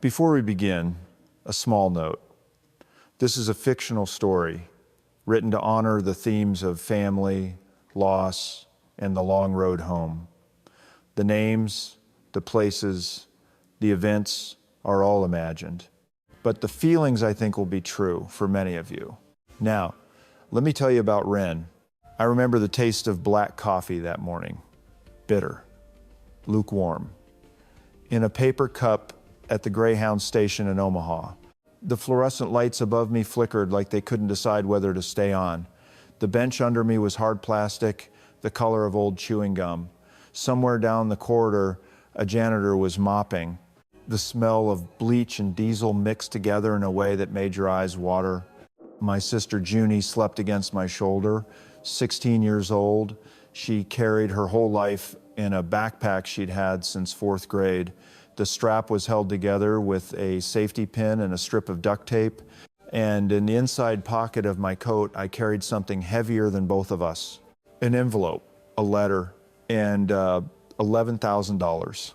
Before we begin, a small note. This is a fictional story written to honor the themes of family, loss, and the long road home. The names, the places, the events are all imagined. But the feelings, I think, will be true for many of you. Now, let me tell you about Ren. I remember the taste of black coffee that morning. Bitter, lukewarm, in a paper cup at the Greyhound station in Omaha. The fluorescent lights above me flickered like they couldn't decide whether to stay on. The bench under me was hard plastic, the color of old chewing gum. Somewhere down the corridor, a janitor was mopping. The smell of bleach and diesel mixed together in a way that made your eyes water. My sister Junie slept against my shoulder, 16 years old. She carried her whole life in a backpack she'd had since 4th grade. The strap was held together with a safety pin and a strip of duct tape. And in the inside pocket of my coat, I carried something heavier than both of us. An envelope, a letter, and $11,000.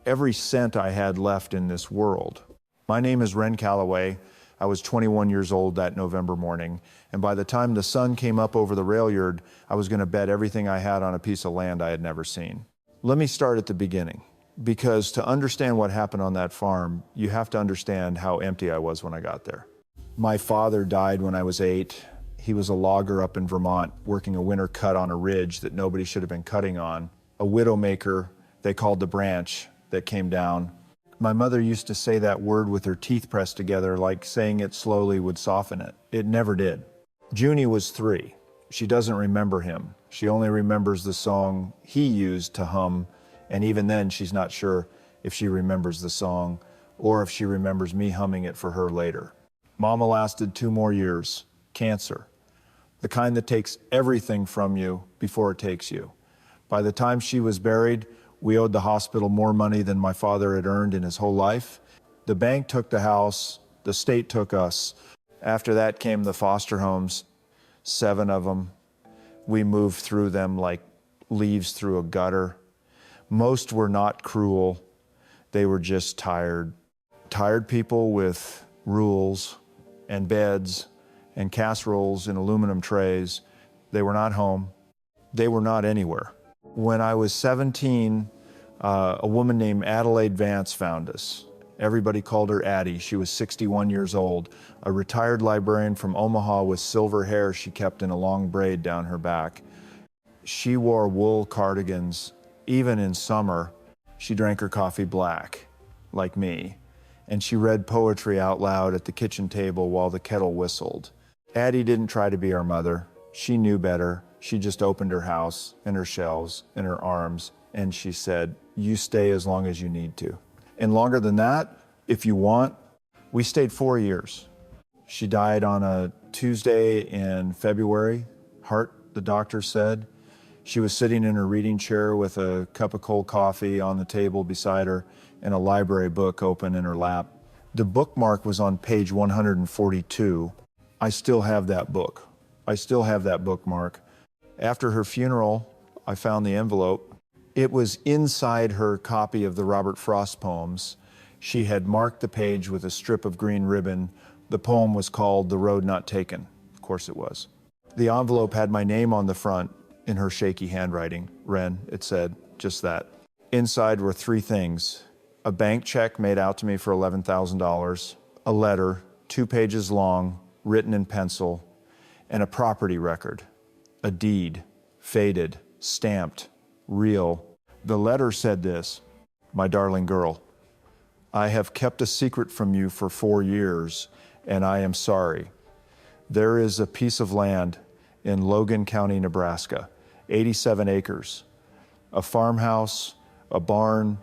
Every cent I had left in this world. My name is Ren Calloway. I was 21 years old that November morning, and by the time the sun came up over the rail yard, I was going to bet everything I had on a piece of land I had never seen. Let me start at the beginning, because to understand what happened on that farm, you have to understand how empty I was when I got there. My father died when I was 8. He was a logger up in Vermont, working a winter cut on a ridge that nobody should have been cutting on. A widowmaker, they called the branch, that came down. My mother used to say that word with her teeth pressed together, like saying it slowly would soften it. It never did. Junie was 3. She doesn't remember him. She only remembers the song he used to hum, and even then she's not sure if she remembers the song or if she remembers me humming it for her later. Mama lasted 2 more years. Cancer. The kind that takes everything from you before it takes you. By the time she was buried, we owed the hospital more money than my father had earned in his whole life. The bank took the house, the state took us. After that came the foster homes, 7 of them. We moved through them like leaves through a gutter. Most were not cruel, they were just tired. Tired people with rules and beds and casseroles in aluminum trays. They were not home, they were not anywhere. When I was 17, a woman named Adelaide Vance found us. Everybody called her Addie. She was 61 years old, a retired librarian from Omaha with silver hair she kept in a long braid down her back. She wore wool cardigans. Even in summer, she drank her coffee black, like me, and she read poetry out loud at the kitchen table while the kettle whistled. Addie didn't try to be our mother. She knew better. She just opened her house and her shelves and her arms, and she said, "You stay as long as you need to. And longer than that, if you want." We stayed 4 years. She died on a Tuesday in February. Heart, the doctor said. She was sitting in her reading chair with a cup of cold coffee on the table beside her and a library book open in her lap. The bookmark was on page 142. I still have that book. I still have that bookmark. After her funeral, I found the envelope. It was inside her copy of the Robert Frost poems. She had marked the page with a strip of green ribbon. The poem was called "The Road Not Taken." Of course it was. The envelope had my name on the front in her shaky handwriting. Ren, it said, just that. Inside were 3 things: a bank check made out to me for $11,000, a letter, 2 pages long, written in pencil, and a property record. A deed, faded, stamped, real. The letter said this: "My darling girl, I have kept a secret from you for 4 years, and I am sorry. There is a piece of land in Logan County, Nebraska, 87 acres, a farmhouse, a barn,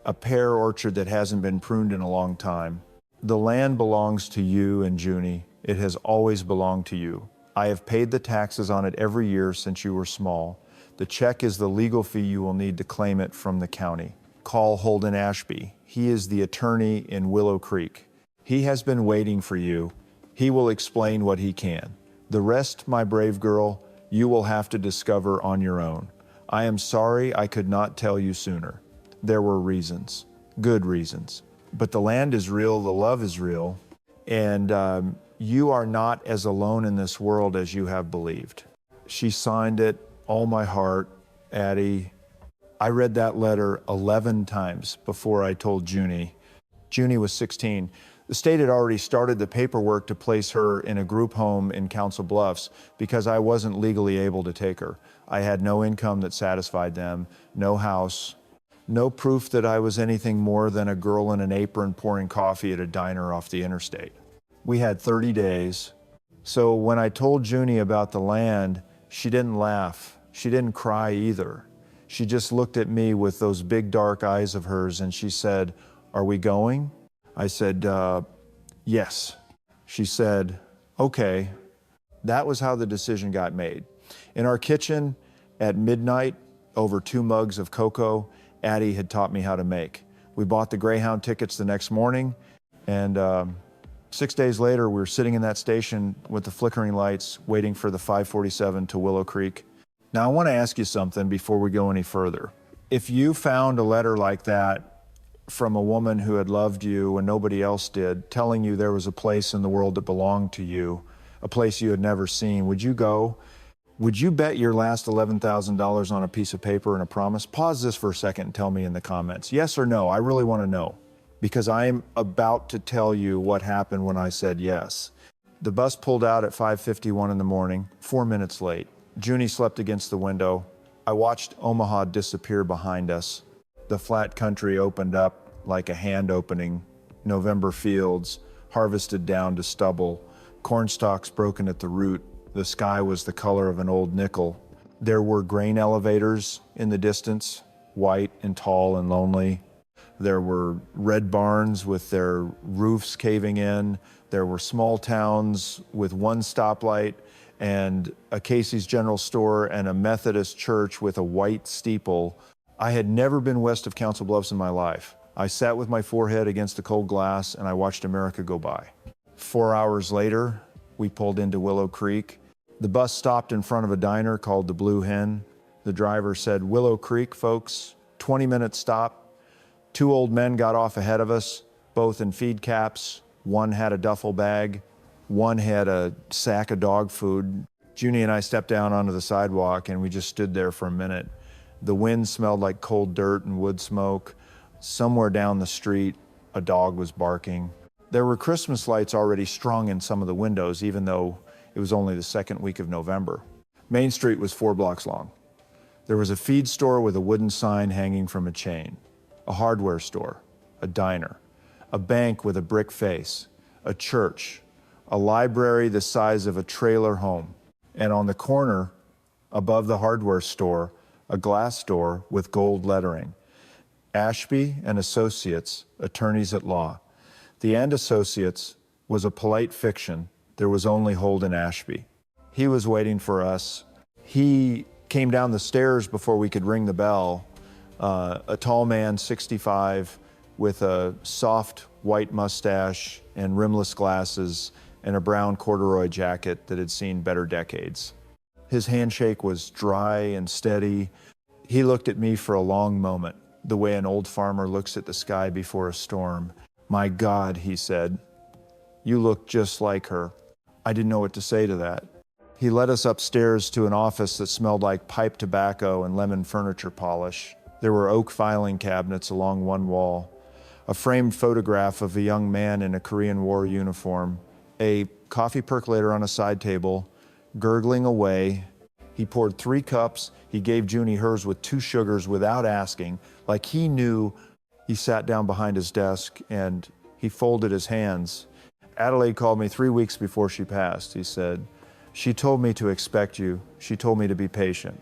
a pear orchard that hasn't been pruned in a long time. The land belongs to you and Junie. It has always belonged to you. I have paid the taxes on it every year since you were small. The check is the legal fee you will need to claim it from the county. Call Holden Ashby. He is the attorney in Willow Creek. He has been waiting for you. He will explain what he can. The rest, my brave girl, you will have to discover on your own. I am sorry I could not tell you sooner. There were reasons, good reasons. but the land is real, the love is real, and you are not as alone in this world as you have believed. She signed it, all my heart, Addie. I read that letter 11 times before I told Junie. Junie was 16. The state had already started the paperwork to place her in a group home in Council Bluffs because I wasn't legally able to take her. I had no income that satisfied them, no house, no proof that I was anything more than a girl in an apron pouring coffee at a diner off the interstate. We had 30 days. So when I told Junie about the land, she didn't laugh. She didn't cry either. She just looked at me with those big dark eyes of hers and she said, "Are we going?" I said, yes. She said, okay. That was how the decision got made. In our kitchen at midnight, over 2 mugs of cocoa, Addie had taught me how to make. We bought the Greyhound tickets the next morning, and 6 days later, we were sitting in that station with the flickering lights, waiting for the 547 to Willow Creek. Now, I want to ask you something before we go any further. If you found a letter like that from a woman who had loved you and nobody else did, telling you there was a place in the world that belonged to you, a place you had never seen, would you go? Would you bet your last $11,000 on a piece of paper and a promise? Pause this for a second and tell me in the comments. Yes or no? I really want to know, because I'm about to tell you what happened when I said yes. The bus pulled out at 5:51 in the morning, 4 minutes late. Junie slept against the window. I watched Omaha disappear behind us. The flat country opened up like a hand opening. November fields, harvested down to stubble. Corn stalks broken at the root. The sky was the color of an old nickel. There were grain elevators in the distance, white and tall and lonely. There were red barns with their roofs caving in. There were small towns with one stoplight and a Casey's General Store and a Methodist church with a white steeple. I had never been west of Council Bluffs in my life. I sat with my forehead against the cold glass and I watched America go by. 4 hours later, we pulled into Willow Creek. The bus stopped in front of a diner called the Blue Hen. The driver said, "Willow Creek, folks, 20-minute stop." 2 old men got off ahead of us, both in feed caps. One had a duffel bag. One had a sack of dog food. Junie and I stepped down onto the sidewalk and we just stood there for a minute. The wind smelled like cold dirt and wood smoke. Somewhere down the street, a dog was barking. There were Christmas lights already strung in some of the windows, even though it was only the second week of November. Main Street was 4 blocks long. There was a feed store with a wooden sign hanging from a chain, a hardware store, a diner, a bank with a brick face, a church, a library the size of a trailer home, and on the corner, above the hardware store, a glass door with gold lettering. Ashby and Associates, attorneys at law. The and Associates was a polite fiction. There was only Holden Ashby. He was waiting for us. He came down the stairs before we could ring the bell. A tall man, 65, with a soft white mustache and rimless glasses and a brown corduroy jacket that had seen better decades. His handshake was dry and steady. He looked at me for a long moment, the way an old farmer looks at the sky before a storm. "My God," he said, "you look just like her." I didn't know what to say to that. He led us upstairs to an office that smelled like pipe tobacco and lemon furniture polish. There were oak filing cabinets along one wall, a framed photograph of a young man in a Korean War uniform, a coffee percolator on a side table, gurgling away. He poured 3 cups. He gave Junie hers with 2 sugars without asking, like he knew. He sat down behind his desk and he folded his hands. "Adelaide called me 3 weeks before she passed," he said. "She told me to expect you. She told me to be patient."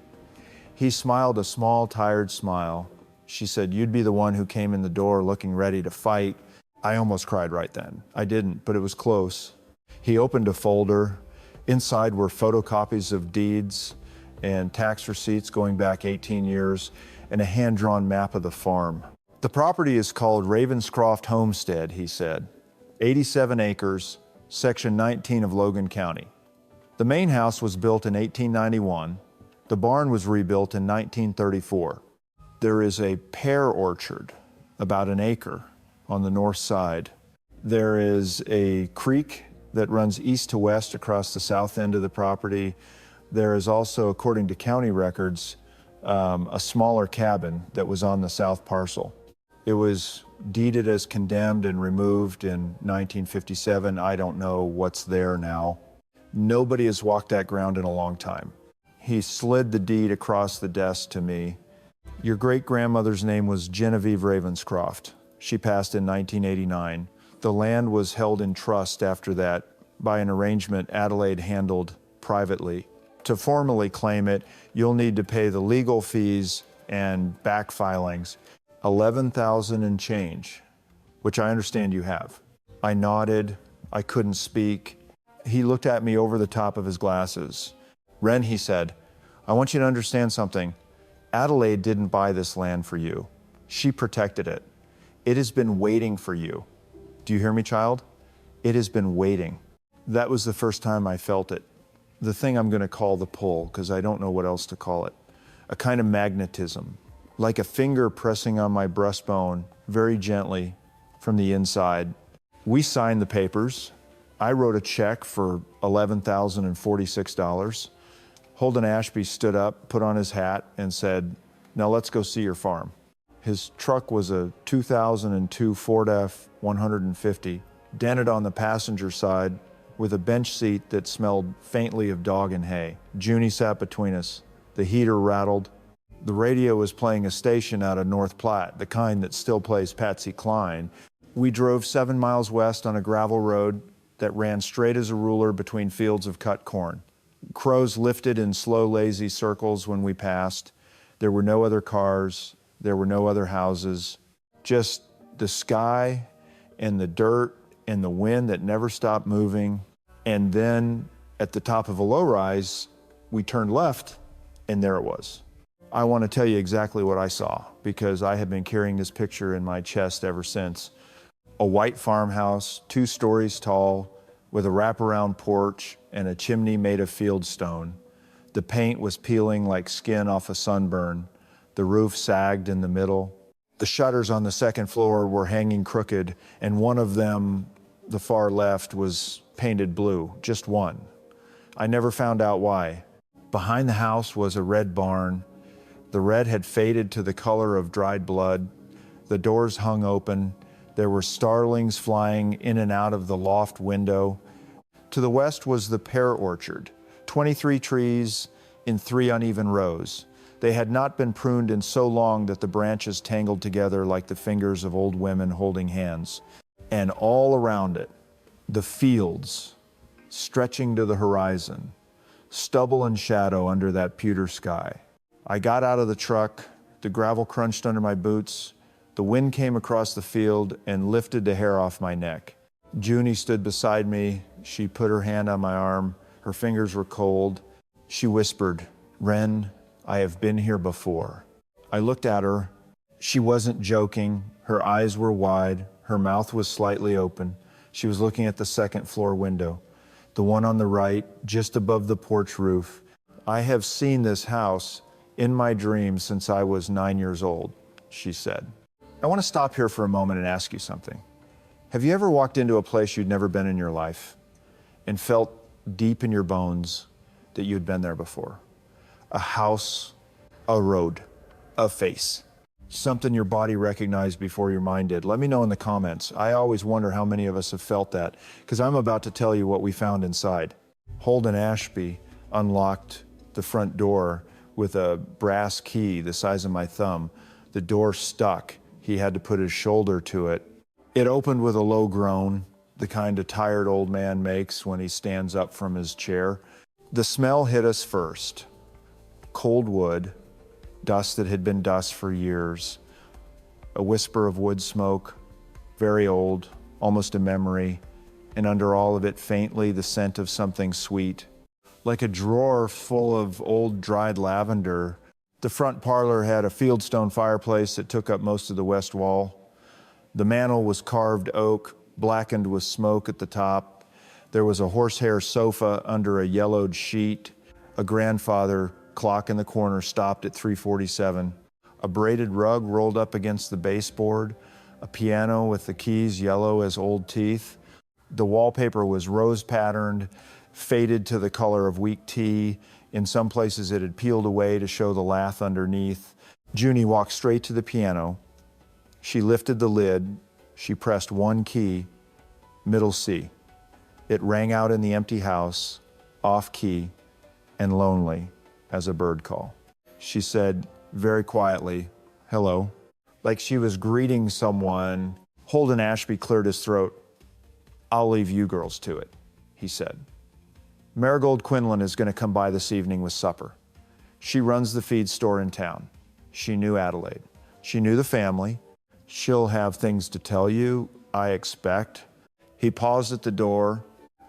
He smiled a small, tired smile. She said, "You'd be the one who came in the door looking ready to fight." I almost cried right then. I didn't, but it was close. He opened a folder. Inside were photocopies of deeds and tax receipts going back 18 years and a hand-drawn map of the farm. "The property is called Ravenscroft Homestead," he said. 87 acres, section 19 of Logan County. The main house was built in 1891. The barn was rebuilt in 1934. There is a pear orchard, about an acre, on the north side. There is a creek that runs east to west across the south end of the property. There is also, according to county records, a smaller cabin that was on the south parcel. It was deeded as condemned and removed in 1957. I don't know what's there now. Nobody has walked that ground in a long time. He slid the deed across the desk to me. Your great-grandmother's name was Genevieve Ravenscroft. She passed in 1989. The land was held in trust after that by an arrangement Adelaide handled privately. To formally claim it, you'll need to pay the legal fees and back filings, $11,000 and change, which I understand you have. I nodded. I couldn't speak. He looked at me over the top of his glasses. Ren, he said, I want you to understand something. Adelaide didn't buy this land for you. She protected it. It has been waiting for you. Do you hear me, child? It has been waiting. That was the first time I felt it. The thing I'm going to call the pull, because I don't know what else to call it. A kind of magnetism, like a finger pressing on my breastbone very gently from the inside. We signed the papers. I wrote a check for $11,046. Holden Ashby stood up, put on his hat, and said, now let's go see your farm. His truck was a 2002 Ford F-150, dented on the passenger side with a bench seat that smelled faintly of dog and hay. Junie sat between us. The heater rattled. The radio was playing a station out of North Platte, the kind that still plays Patsy Cline. We drove 7 miles west on a gravel road that ran straight as a ruler between fields of cut corn. Crows lifted in slow, lazy circles when we passed. There were no other cars. There were no other houses. Just the sky and the dirt and the wind that never stopped moving. And then at the top of a low-rise, we turned left, and there it was. I want to tell you exactly what I saw, because I have been carrying this picture in my chest ever since. A white farmhouse, 2 stories tall, with a wraparound porch and a chimney made of fieldstone. The paint was peeling like skin off a sunburn. The roof sagged in the middle. The shutters on the second floor were hanging crooked, and one of them, the far left, was painted blue, just one. I never found out why. Behind the house was a red barn. The red had faded to the color of dried blood. The doors hung open. There were starlings flying in and out of the loft window. To the west was the pear orchard, 23 trees in 3 uneven rows. They had not been pruned in so long that the branches tangled together like the fingers of old women holding hands. And all around it, the fields stretching to the horizon, stubble and shadow under that pewter sky. I got out of the truck, the gravel crunched under my boots, the wind came across the field and lifted the hair off my neck. Junie stood beside me. She put her hand on my arm. Her fingers were cold. She whispered, Ren, I have been here before. I looked at her. She wasn't joking. Her eyes were wide. Her mouth was slightly open. She was looking at the second floor window, the one on the right, just above the porch roof. I have seen this house in my dreams since I was 9 years old, she said. I want to stop here for a moment and ask you something. Have you ever walked into a place you'd never been in your life and felt deep in your bones that you'd been there before? A house, a road, a face, something your body recognized before your mind did. Let me know in the comments. I always wonder how many of us have felt that, because I'm about to tell you what we found inside. Holden Ashby unlocked the front door with a brass key the size of my thumb. The door stuck. He had to put his shoulder to it. It opened with a low groan, the kind a tired old man makes when he stands up from his chair. The smell hit us first. Cold wood, dust that had been dust for years, a whisper of wood smoke, very old, almost a memory, and under all of it, faintly, the scent of something sweet. Like a drawer full of old dried lavender. The front parlor had a fieldstone fireplace that took up most of the west wall. The mantel was carved oak, blackened with smoke at the top. There was a horsehair sofa under a yellowed sheet. A grandfather clock in the corner stopped at 3:47. A braided rug rolled up against the baseboard. a piano with the keys yellow as old teeth. The wallpaper was rose patterned, faded to the color of weak tea. In some places it had peeled away to show the lath underneath. Junie walked straight to the piano. She lifted the lid. She pressed one key, middle C. It rang out in the empty house, off key and lonely as a bird call. She said very quietly, "Hello," like she was greeting someone. Holden Ashby cleared his throat. "I'll leave you girls to it," he said. "Marigold Quinlan is going to come by this evening with supper. She runs the feed store in town." She knew Adelaide. She knew the family. "She'll have things to tell you, I expect." He paused at the door.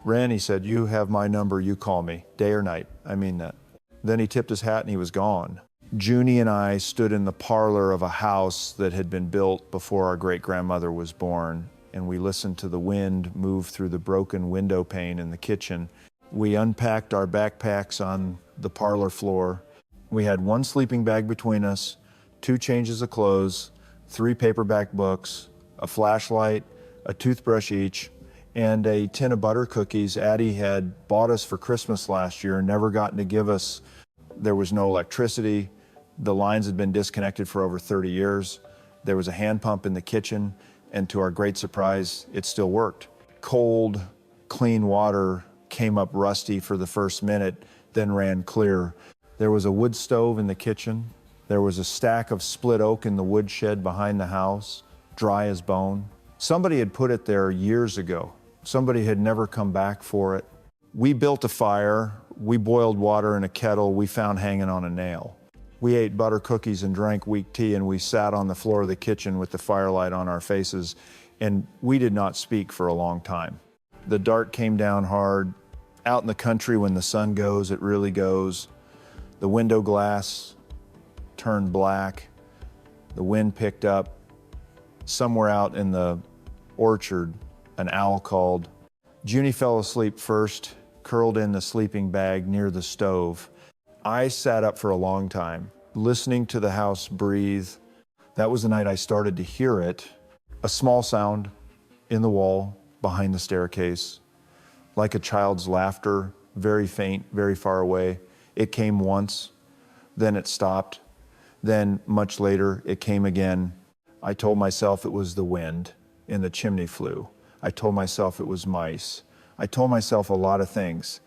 "Ren," he said, "you have my number, you call me, day or night, I mean that." Then he tipped his hat and he was gone. Junie and I stood in the parlor of a house that had been built before our great-grandmother was born, and we listened to the wind move through the broken window pane in the kitchen. We unpacked our backpacks on the parlor floor. We had one sleeping bag between us, 2 changes of clothes, 3 paperback books, a flashlight, a toothbrush each, and a tin of butter cookies Addie had bought us for Christmas last year and never gotten to give us. There was no electricity. The lines had been disconnected for over 30 years. There was a hand pump in the kitchen, and to our great surprise, it still worked. Cold, clean water came up rusty for the first minute, then ran clear. There was a wood stove in the kitchen. There was a stack of split oak in the woodshed behind the house, dry as bone. Somebody had put it there years ago. Somebody had never come back for it. We built a fire. We boiled water in a kettle we found hanging on a nail. We ate butter cookies and drank weak tea, and we sat on the floor of the kitchen with the firelight on our faces, and we did not speak for a long time. The dark came down hard. Out in the country, when the sun goes, it really goes. The window glass turned black. The wind picked up. Somewhere out in the orchard, an owl called. Junie fell asleep first, curled in the sleeping bag near the stove. I sat up for a long time, listening to the house breathe. That was the night I started to hear it. A small sound in the wall behind the staircase, like a child's laughter, very faint, very far away. It came once, then it stopped. Then, much later, it came again. I told myself it was the wind and the chimney flue. I told myself it was mice. I told myself a lot of things.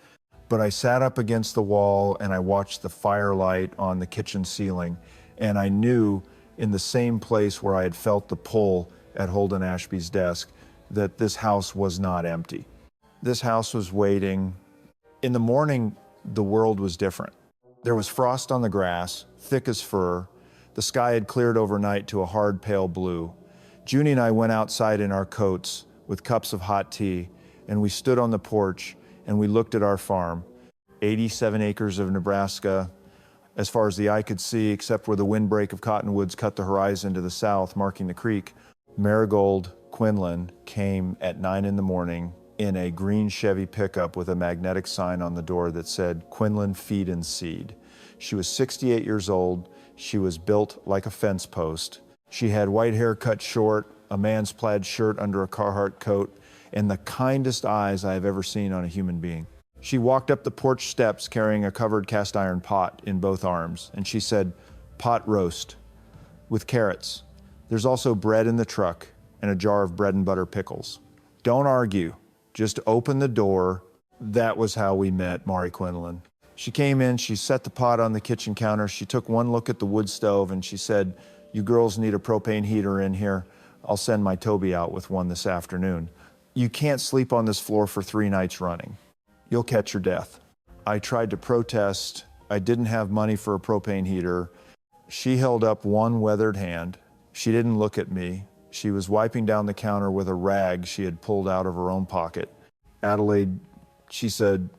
But I sat up against the wall and I watched the firelight on the kitchen ceiling, and I knew in the same place where I had felt the pull at Holden Ashby's desk that this house was not empty. This house was waiting. In the morning, the world was different. There was frost on the grass, thick as fur. The sky had cleared overnight to a hard pale blue. Junie and I went outside in our coats with cups of hot tea, and we stood on the porch and we looked at our farm. 87 acres of Nebraska, as far as the eye could see, except where the windbreak of cottonwoods cut the horizon to the south, marking the creek. Marigold Quinlan came at 9 in the morning in a green Chevy pickup with a magnetic sign on the door that said, "Quinlan Feed and Seed." She was 68 years old. She was built like a fence post. She had white hair cut short, a man's plaid shirt under a Carhartt coat, and the kindest eyes I have ever seen on a human being. She walked up the porch steps carrying a covered cast iron pot in both arms, and she said, "Pot roast with carrots. There's also bread in the truck and a jar of bread and butter pickles. Don't argue, just open the door." That was how we met Mari Quinlan. She came in, she set the pot on the kitchen counter, she took one look at the wood stove, and she said, "You girls need a propane heater in here. I'll send my Toby out with one this afternoon. You can't sleep on this floor for 3 nights running. You'll catch your death." I tried to protest. I didn't have money for a propane heater. She held up one weathered hand. She didn't look at me. She was wiping down the counter with a rag she had pulled out of her own pocket. "Adelaide," she said,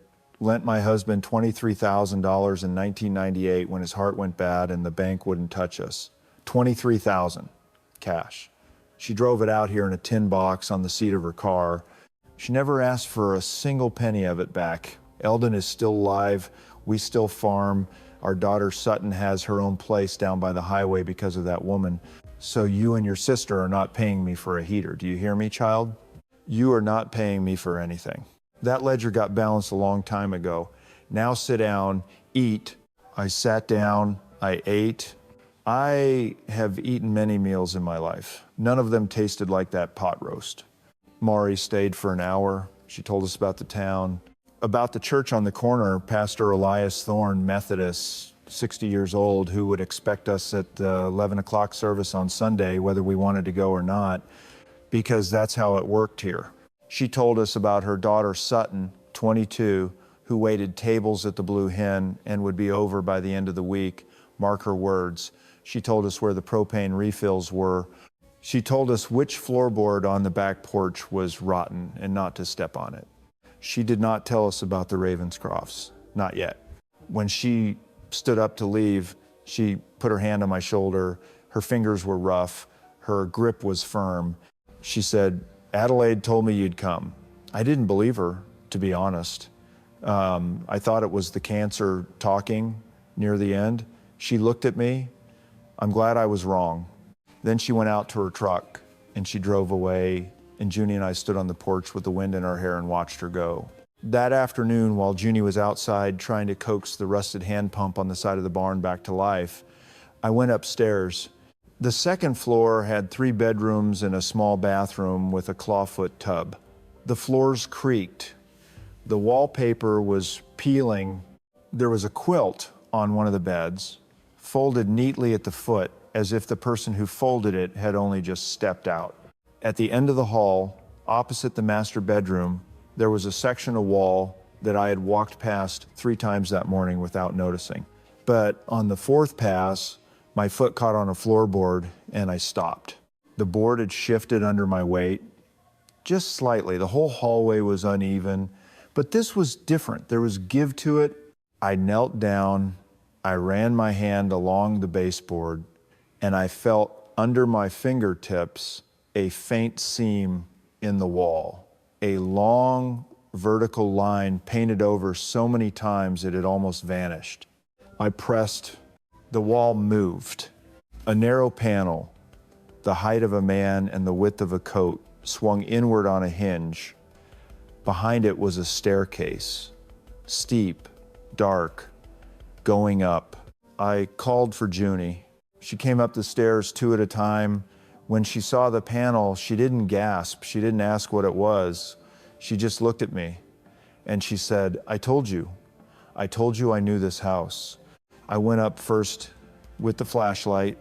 "lent my husband $23,000 in 1998 when his heart went bad and the bank wouldn't touch us. $23,000, cash. She drove it out here in a tin box on the seat of her car. She never asked for a single penny of it back. Eldon is still alive. We still farm. Our daughter Sutton has her own place down by the highway because of that woman. So you and your sister are not paying me for a heater. Do you hear me, child? You are not paying me for anything. That ledger got balanced a long time ago. Now sit down, eat. I sat down, I ate. I have eaten many meals in my life. None of them tasted like that pot roast. Maury stayed for an hour. She told us about the town, about the church on the corner, Pastor Elias Thorne, Methodist, 60 years old, who would expect us at the 11 o'clock service on Sunday, whether we wanted to go or not, because that's how it worked here. She told us about her daughter Sutton, 22, who waited tables at the Blue Hen and would be over by the end of the week. Mark her words. She told us where the propane refills were. She told us which floorboard on the back porch was rotten and not to step on it. She did not tell us about the Ravenscrofts, not yet. When she stood up to leave, she put her hand on my shoulder. Her fingers were rough. Her grip was firm. She said, "Adelaide told me you'd come." I didn't believe her, to be honest. I thought it was the cancer talking near the end. She looked at me. I'm glad I was wrong. Then she went out to her truck and she drove away, and Junie and I stood on the porch with the wind in our hair and watched her go. That afternoon, while Junie was outside trying to coax the rusted hand pump on the side of the barn back to life, I went upstairs. The second floor had 3 bedrooms and a small bathroom with a clawfoot tub. The floors creaked. The wallpaper was peeling. There was a quilt on one of the beds, folded neatly at the foot, as if the person who folded it had only just stepped out. At the end of the hall, opposite the master bedroom, there was a section of wall that I had walked past 3 times that morning without noticing. But on the 4th pass, my foot caught on a floorboard and I stopped. The board had shifted under my weight, just slightly. The whole hallway was uneven, but this was different. There was give to it. I knelt down, I ran my hand along the baseboard, and I felt under my fingertips a faint seam in the wall, a long vertical line painted over so many times it had almost vanished. I pressed. The wall moved. A narrow panel, the height of a man and the width of a coat, swung inward on a hinge. Behind it was a staircase, steep, dark, going up. I called for Junie. She came up the stairs 2 at a time. When she saw the panel, she didn't gasp. She didn't ask what it was. She just looked at me and she said, I told you I knew this house." I went up first with the flashlight.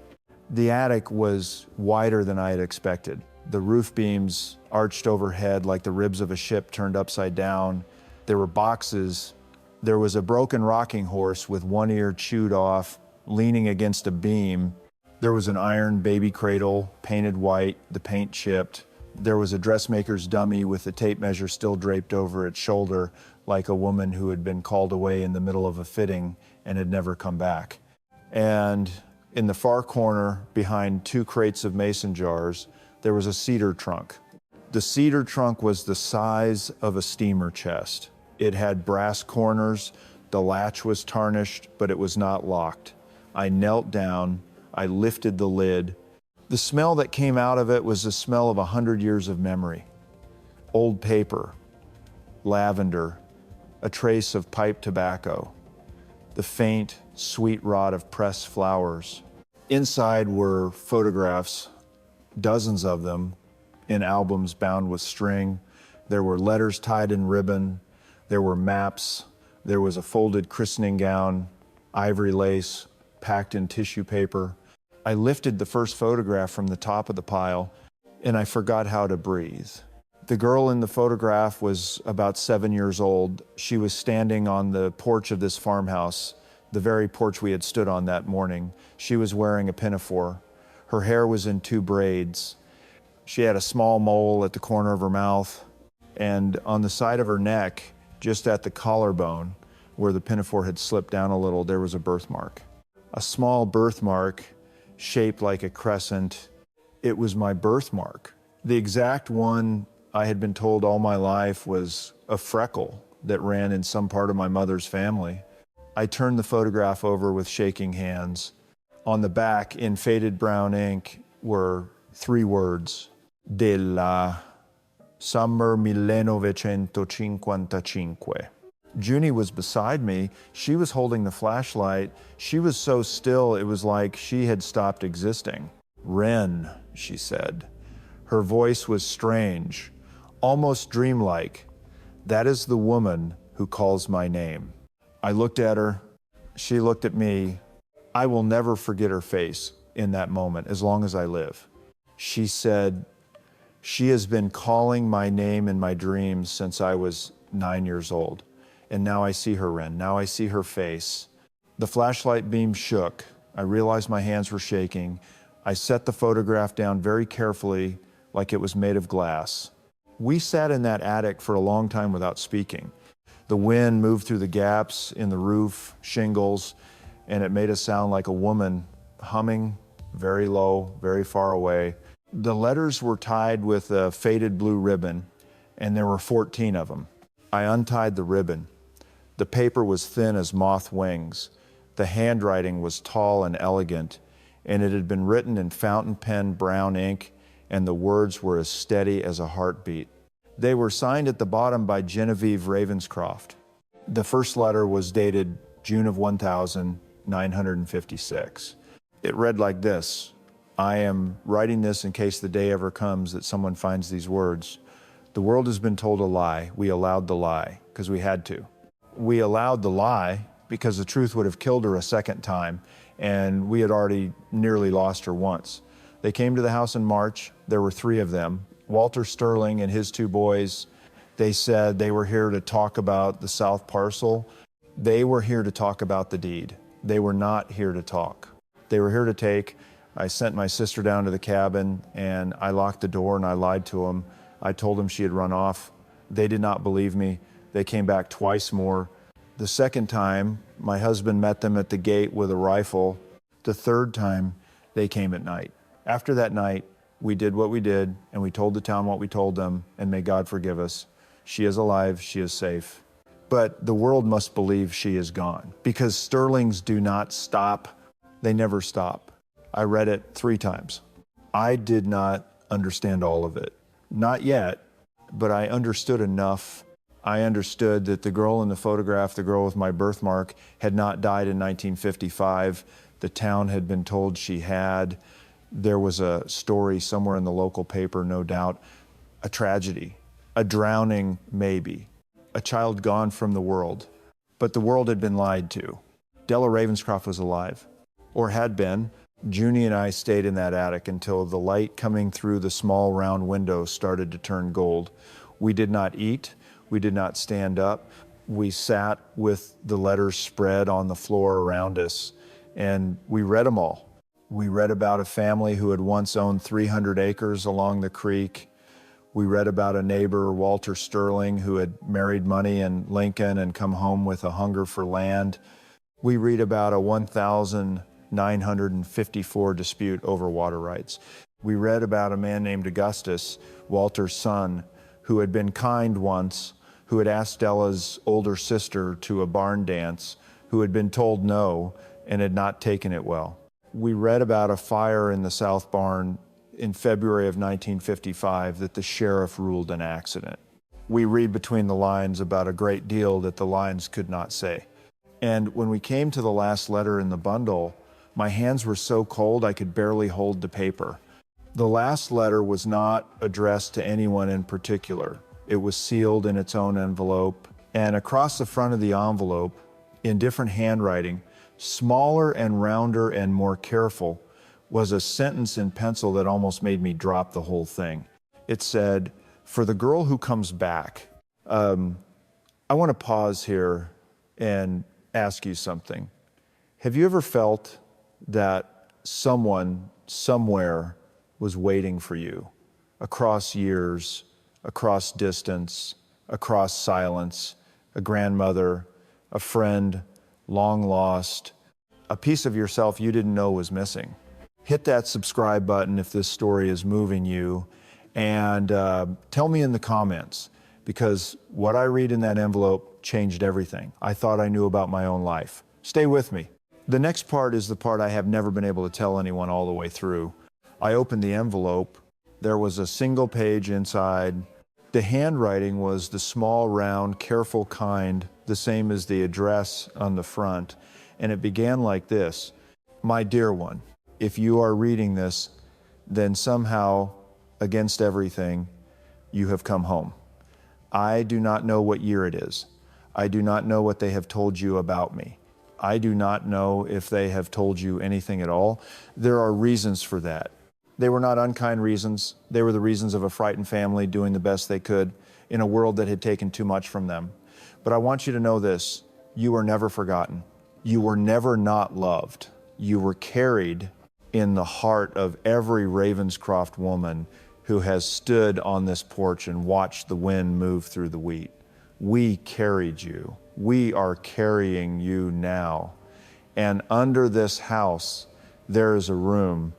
The attic was wider than I had expected. The roof beams arched overhead like the ribs of a ship turned upside down. There were boxes. There was a broken rocking horse with one ear chewed off, leaning against a beam. There was an iron baby cradle, painted white, the paint chipped. There was a dressmaker's dummy with the tape measure still draped over its shoulder, like a woman who had been called away in the middle of a fitting and had never come back. And in the far corner, behind 2 crates of mason jars, there was a cedar trunk. The cedar trunk was the size of a steamer chest. It had brass corners. The latch was tarnished, but it was not locked. I knelt down. I lifted the lid. The smell that came out of it was the smell of 100 years of memory. Old paper, lavender, a trace of pipe tobacco, the faint, sweet rot of pressed flowers. Inside were photographs, dozens of them, in albums bound with string. There were letters tied in ribbon. There were maps. There was a folded christening gown, ivory lace, packed in tissue paper. I lifted the first photograph from the top of the pile, and I forgot how to breathe. The girl in the photograph was about 7 years old. She was standing on the porch of this farmhouse, the very porch we had stood on that morning. She was wearing a pinafore. Her hair was in 2 braids. She had a small mole at the corner of her mouth, and on the side of her neck, just at the collarbone, where the pinafore had slipped down a little, there was a birthmark. A small birthmark shaped like a crescent. It was my birthmark. The exact one I had been told all my life was a freckle that ran in some part of my mother's family. I turned the photograph over with shaking hands. On the back, in faded brown ink, were 3 words: della summer 1955. Junie was beside me. She was holding the flashlight. She was so still, it was like she had stopped existing. "Wren," she said. Her voice was strange, almost dreamlike. "That is the woman who calls my name." I looked at her. She looked at me. I will never forget her face in that moment as long as I live. She said, "She has been calling my name in my dreams since I was 9 years old. And now I see her, Wren. Now I see her face." The flashlight beam shook. I realized my hands were shaking. I set the photograph down very carefully, like it was made of glass. We sat in that attic for a long time without speaking. The wind moved through the gaps in the roof shingles, and it made a sound like a woman humming very low, very far away. The letters were tied with a faded blue ribbon, and there were 14 of them. I untied the ribbon. The paper was thin as moth wings. The handwriting was tall and elegant, and it had been written in fountain pen brown ink, and the words were as steady as a heartbeat. They were signed at the bottom by Genevieve Ravenscroft. The first letter was dated June of 1956. It read like this: "I am writing this in case the day ever comes that someone finds these words. The world has been told a lie. We allowed the lie because we had to. We allowed the lie because the truth would have killed her a second time, and we had already nearly lost her once." They came to the house in March. There were 3 of them. Walter Sterling and his 2 boys. They said they were here to talk about the South parcel. They were here to talk about the deed. They were not here to talk. They were here to take. I sent my sister down to the cabin, and I locked the door and I lied to them. I told them she had run off. They did not believe me. They came back twice more. The second time, my husband met them at the gate with a rifle. The third time, they came at night. After that night, we did what we did, and we told the town what we told them, and may God forgive us. She is alive, she is safe. But the world must believe she is gone, because Sterlings do not stop. They never stop. I read it 3 times. I did not understand all of it. Not yet, but I understood enough. I understood that the girl in the photograph, the girl with my birthmark, had not died in 1955. The town had been told she had. There was a story somewhere in the local paper, no doubt, a tragedy, a drowning maybe, a child gone from the world. But the world had been lied to. Della Ravenscroft was alive, or had been. Junie and I stayed in that attic until the light coming through the small round window started to turn gold. We did not eat. We did not stand up. We sat with the letters spread on the floor around us, and we read them all. We read about a family who had once owned 300 acres along the creek. We read about a neighbor, Walter Sterling, who had married money in Lincoln and come home with a hunger for land. We read about a 1,954 dispute over water rights. We read about a man named Augustus, Walter's son, who had been kind once, who had asked Della's older sister to a barn dance, who had been told no and had not taken it well. We read about a fire in the South Barn in February of 1955 that the sheriff ruled an accident. We read between the lines about a great deal that the lines could not say. And when we came to the last letter in the bundle, my hands were so cold I could barely hold the paper. The last letter was not addressed to anyone in particular. It was sealed in its own envelope, and across the front of the envelope, in different handwriting, smaller and rounder and more careful, was a sentence in pencil that almost made me drop the whole thing. It said, "For the girl who comes back." I want to pause here and ask you something. Have you ever felt that someone somewhere was waiting for you across years, across distance, across silence, a grandmother, a friend, long lost, a piece of yourself you didn't know was missing? Hit that subscribe button if this story is moving you, and tell me in the comments, because what I read in that envelope changed everything I thought I knew about my own life. Stay with me. The next part is the part I have never been able to tell anyone all the way through. I opened the envelope. There was a single page inside. The handwriting was the small, round, careful kind, the same as the address on the front. And it began like this: "My dear one, if you are reading this, then somehow, against everything, you have come home. I do not know what year it is. I do not know what they have told you about me. I do not know if they have told you anything at all. There are reasons for that. They were not unkind reasons. They were the reasons of a frightened family doing the best they could in a world that had taken too much from them. But I want you to know this: you were never forgotten. You were never not loved. You were carried in the heart of every Ravenscroft woman who has stood on this porch and watched the wind move through the wheat. We carried you. We are carrying you now. And under this house, there is a room.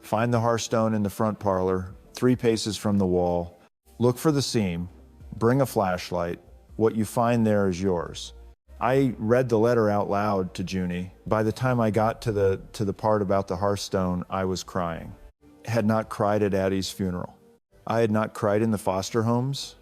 Find the hearthstone in the front parlor, 3 paces from the wall. Look for the seam. Bring a flashlight. What you find there is yours." I read the letter out loud to Junie. By the time I got to the part about the hearthstone, I was crying. Had not cried at Addie's funeral. I had not cried in the foster homes.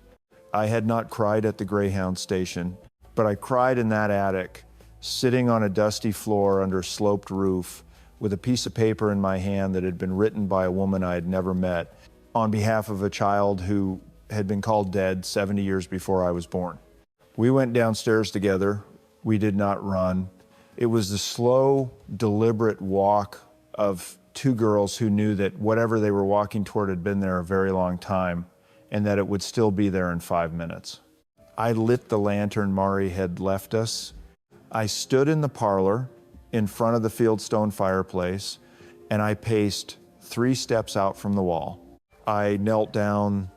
I had not cried at the Greyhound station, but I cried in that attic, sitting on a dusty floor under a sloped roof, with a piece of paper in my hand that had been written by a woman I had never met, on behalf of a child who had been called dead 70 years before I was born. We went downstairs together. We did not run. It was the slow, deliberate walk of 2 girls who knew that whatever they were walking toward had been there a very long time, and that it would still be there in 5 minutes. I lit the lantern Mari had left us. I stood in the parlor in front of the fieldstone fireplace, and I paced 3 steps out from the wall. I knelt down.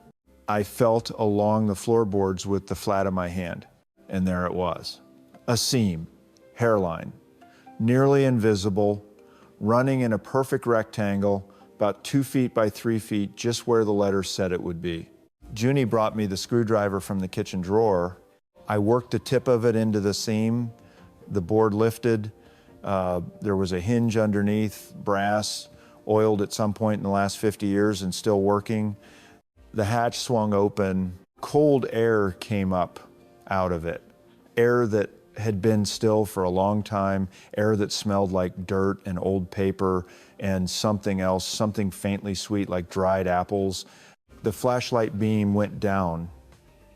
I felt along the floorboards with the flat of my hand, and there it was. A seam, hairline, nearly invisible, running in a perfect rectangle, about 2 feet by 3 feet, just where the letter said it would be. Junie brought me the screwdriver from the kitchen drawer. I worked the tip of it into the seam. The board lifted. There was a hinge underneath, brass, oiled at some point in the last 50 years and still working. The hatch swung open. Cold air came up out of it. Air that had been still for a long time, air that smelled like dirt and old paper and something else, something faintly sweet like dried apples. The flashlight beam went down,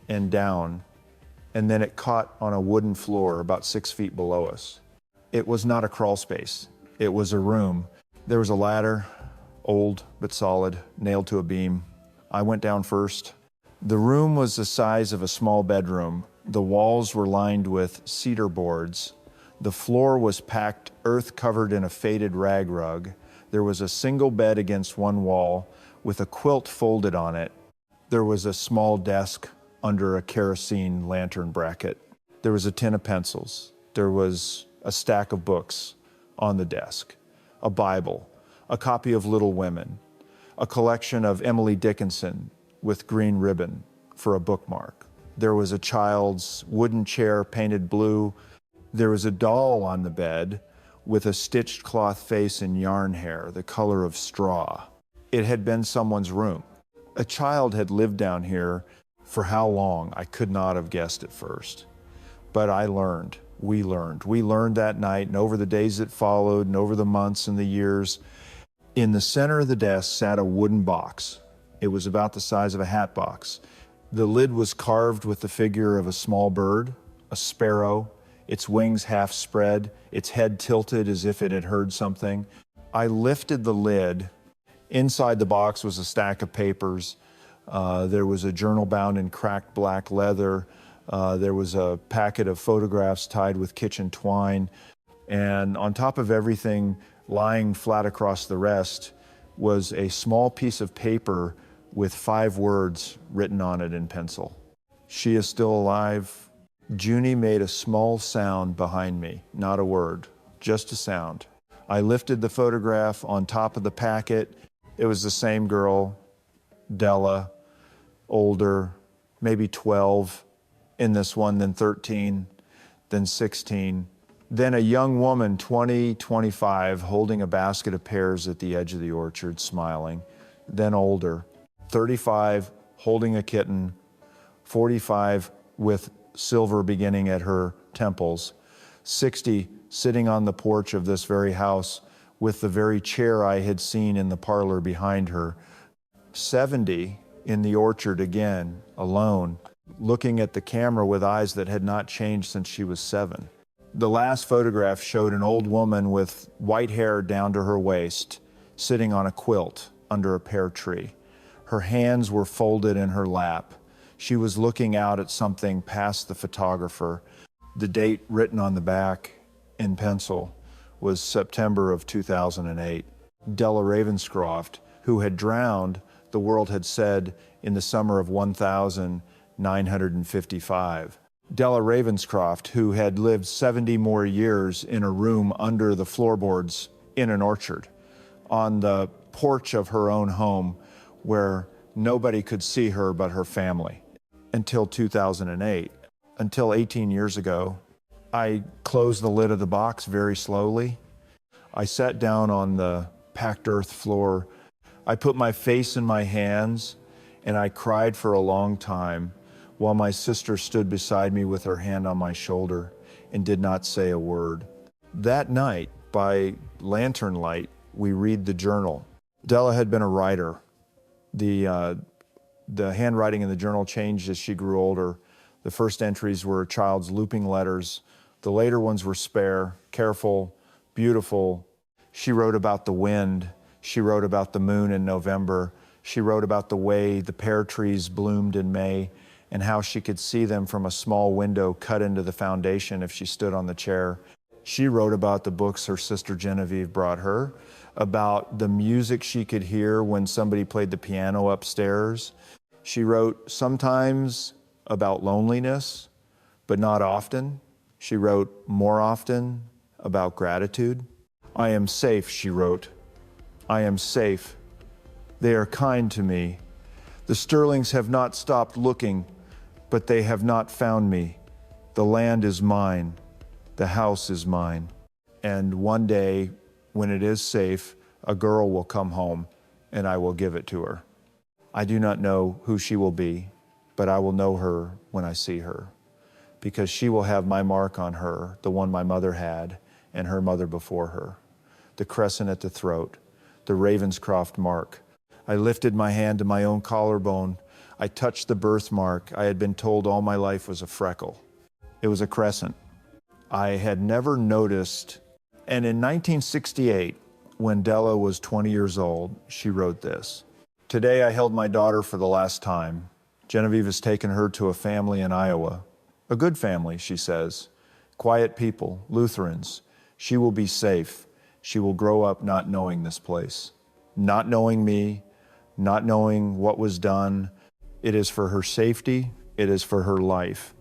and then it caught on a wooden floor about 6 feet below us. It was not a crawl space. It was a room. There was a ladder, old but solid, nailed to a beam. I went down first. The room was the size of a small bedroom. The walls were lined with cedar boards. The floor was packed earth covered in a faded rag rug. There was a single bed against one wall with a quilt folded on it. There was a small desk under a kerosene lantern bracket. There was a tin of pencils. There was a stack of books on the desk, a Bible, a copy of Little Women, a collection of Emily Dickinson with green ribbon for a bookmark. There was a child's wooden chair painted blue. There was a doll on the bed with a stitched cloth face and yarn hair, the color of straw. It had been someone's room. A child had lived down here for how long? I could not have guessed at first. But I learned, we learned that night and over the days that followed and over the months and the years. In the center of the desk sat a wooden box. It was about the size of a hat box. The lid was carved with the figure of a small bird, a sparrow, its wings half spread, its head tilted as if it had heard something. I lifted the lid. Inside the box was a stack of papers. There was a journal bound in cracked black leather. There was a packet of photographs tied with kitchen twine. And on top of everything, lying flat across the rest, was a small piece of paper with 5 words written on it in pencil. "She is still alive." Junie made a small sound behind me, not a word, just a sound. I lifted the photograph on top of the packet. It was the same girl, Della, older, maybe 12 in this one, then 13, then 16. Then a young woman, 20, 25, holding a basket of pears at the edge of the orchard, smiling. Then older, 35, holding a kitten, 45, with silver beginning at her temples, 60, sitting on the porch of this very house with the very chair I had seen in the parlor behind her, 70, in the orchard again, alone, looking at the camera with eyes that had not changed since she was 7. The last photograph showed an old woman with white hair down to her waist, sitting on a quilt under a pear tree. Her hands were folded in her lap. She was looking out at something past the photographer. The date written on the back in pencil was September of 2008. Della Ravenscroft, who had drowned, the world had said, in the summer of 1955. Della Ravenscroft, who had lived 70 more years in a room under the floorboards in an orchard, on the porch of her own home, where nobody could see her but her family, until 2008. Until 18 years ago, I closed the lid of the box very slowly. I sat down on the packed earth floor. I put my face in my hands, and I cried for a long time while my sister stood beside me with her hand on my shoulder and did not say a word. That night, by lantern light, we read the journal. Della had been a writer. The handwriting in the journal changed as she grew older. The first entries were a child's looping letters. The later ones were spare, careful, beautiful. She wrote about the wind. She wrote about the moon in November. She wrote about the way the pear trees bloomed in May and how she could see them from a small window cut into the foundation if she stood on the chair. She wrote about the books her sister Genevieve brought her, about the music she could hear when somebody played the piano upstairs. She wrote sometimes about loneliness, but not often. She wrote more often about gratitude. I am safe, she wrote. I am safe. They are kind to me. The Sterlings have not stopped looking, but they have not found me. The land is mine. The house is mine. And one day, when it is safe, a girl will come home and I will give it to her. I do not know who she will be, but I will know her when I see her, because she will have my mark on her, the one my mother had and her mother before her, the crescent at the throat, the Ravenscroft mark. I lifted my hand to my own collarbone. I touched the birthmark I had been told all my life was a freckle. It was a crescent. I had never noticed. And in 1968, when Della was 20 years old, she wrote this. Today I held my daughter for the last time. Genevieve has taken her to a family in Iowa. A good family, she says. Quiet people, Lutherans. She will be safe. She will grow up not knowing this place, not knowing me, not knowing what was done. It is for her safety. It is for her life.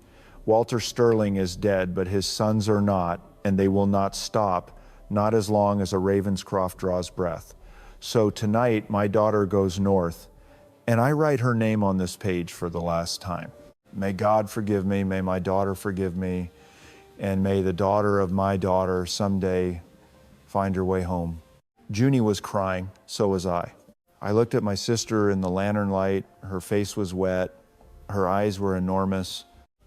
Walter Sterling is dead, but his sons are not, and they will not stop, not as long as a Ravenscroft draws breath. So tonight, my daughter goes north, and I write her name on this page for the last time. May God forgive me, may my daughter forgive me, and may the daughter of my daughter someday find her way home. Junie was crying, so was I. I looked at my sister in the lantern light. Her face was wet. Her eyes were enormous.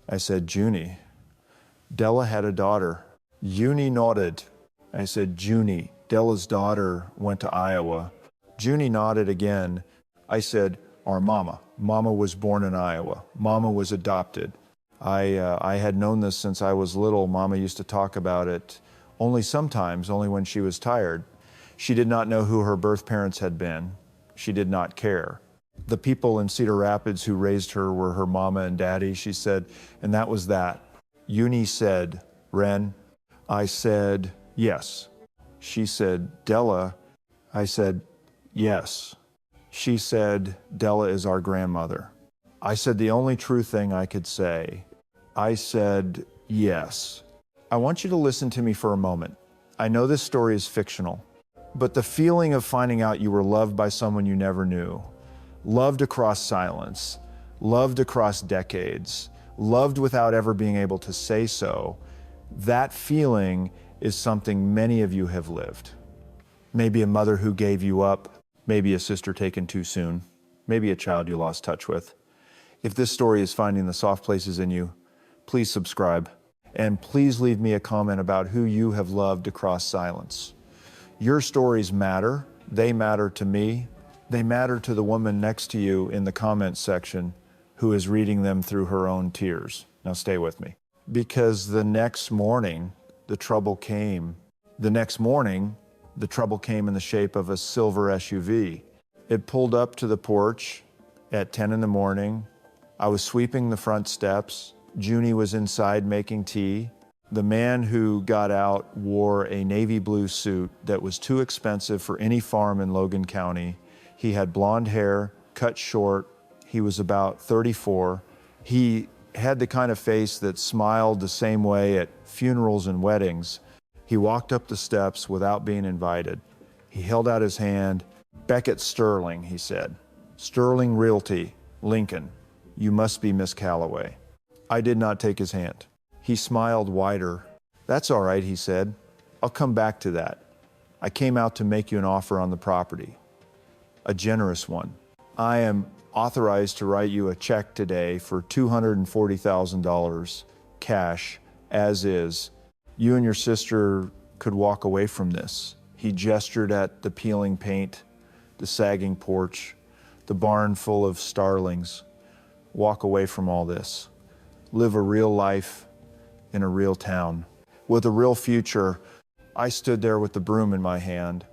I said, Junie, Della had a daughter. Junie nodded. I said, Junie, Della's daughter went to Iowa. Junie nodded again. I said, our mama. Mama was born in Iowa. Mama was adopted. I had known this since I was little. Mama used to talk about it only sometimes, only when she was tired. She did not know who her birth parents had been. She did not care. The people in Cedar Rapids who raised her were her mama and daddy, she said, and that was that. Junie said, Ren. I said, yes. She said, Della. I said, yes. She said, Della is our grandmother. I said the only true thing I could say. I said, yes. I want you to listen to me for a moment. I know this story is fictional, but the feeling of finding out you were loved by someone you never knew, loved across silence, loved across decades, loved without ever being able to say so, That feeling is something many of you have lived. Maybe a mother who gave you up, maybe a sister taken too soon, maybe a child you lost touch with. If this story is finding the soft places in you, please subscribe. And please leave me a comment about who you have loved across silence. Your stories matter. They matter to me. They matter to the woman next to you in the comments section who is reading them through her own tears. Now stay with me. Because the next morning, the trouble came. The next morning, the trouble came in the shape of a silver SUV. It pulled up to the porch at 10 in the morning. I was sweeping the front steps. Junie was inside making tea. The man who got out wore a navy blue suit that was too expensive for any farm in Logan County. He had blonde hair, cut short. He was about 34. He had the kind of face that smiled the same way at funerals and weddings. He walked up the steps without being invited. He held out his hand. "Beckett Sterling," he said. "Sterling Realty, Lincoln. You must be Miss Calloway." I did not take his hand. He smiled wider. "That's all right," he said. "I'll come back to that. I came out to make you an offer on the property. A generous one. I am authorized to write you a check today for $240,000 cash, as is. You and your sister could walk away from this." He gestured at the peeling paint, the sagging porch, the barn full of starlings. "Walk away from all this. Live a real life in a real town with a real future." I stood there with the broom in my hand.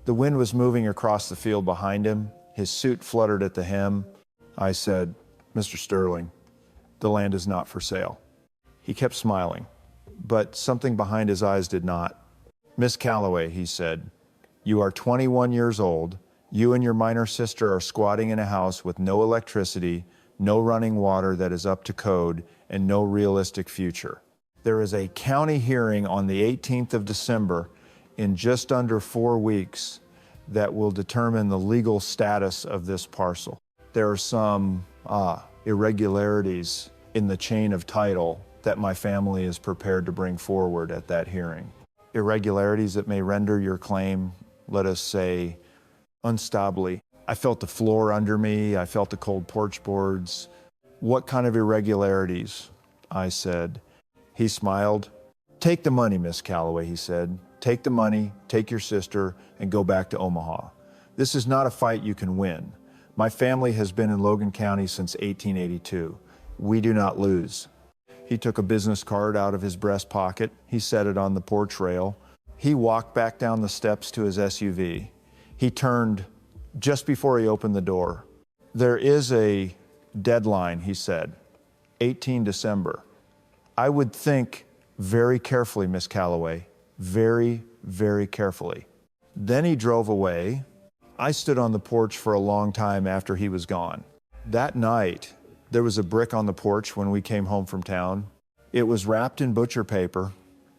The wind was moving across the field behind him. His suit fluttered at the hem. I said, "Mr. Sterling, the land is not for sale." He kept smiling, but something behind his eyes did not. "Miss Calloway," he said, "you are 21 years old. You and your minor sister are squatting in a house with no electricity, no running water that is up to code, and no realistic future. There is a county hearing on the 18th of December in just under 4 weeks that will determine the legal status of this parcel. There are some irregularities in the chain of title that my family is prepared to bring forward at that hearing. Irregularities that may render your claim, let us say, unstably. I felt the floor under me. I felt the cold porch boards. "What kind of irregularities?" I said. He smiled. "Take the money, Miss Calloway," he said. "Take the money, take your sister, and go back to Omaha. This is not a fight you can win. My family has been in Logan County since 1882. We do not lose." He took a business card out of his breast pocket. He set it on the porch rail. He walked back down the steps to his SUV. He turned just before he opened the door. "There is a deadline," he said, 18 December. "I would think very carefully, Miss Calloway, very, very carefully." Then he drove away. I stood on the porch for a long time after he was gone. That night, there was a brick on the porch when we came home from town. It was wrapped in butcher paper.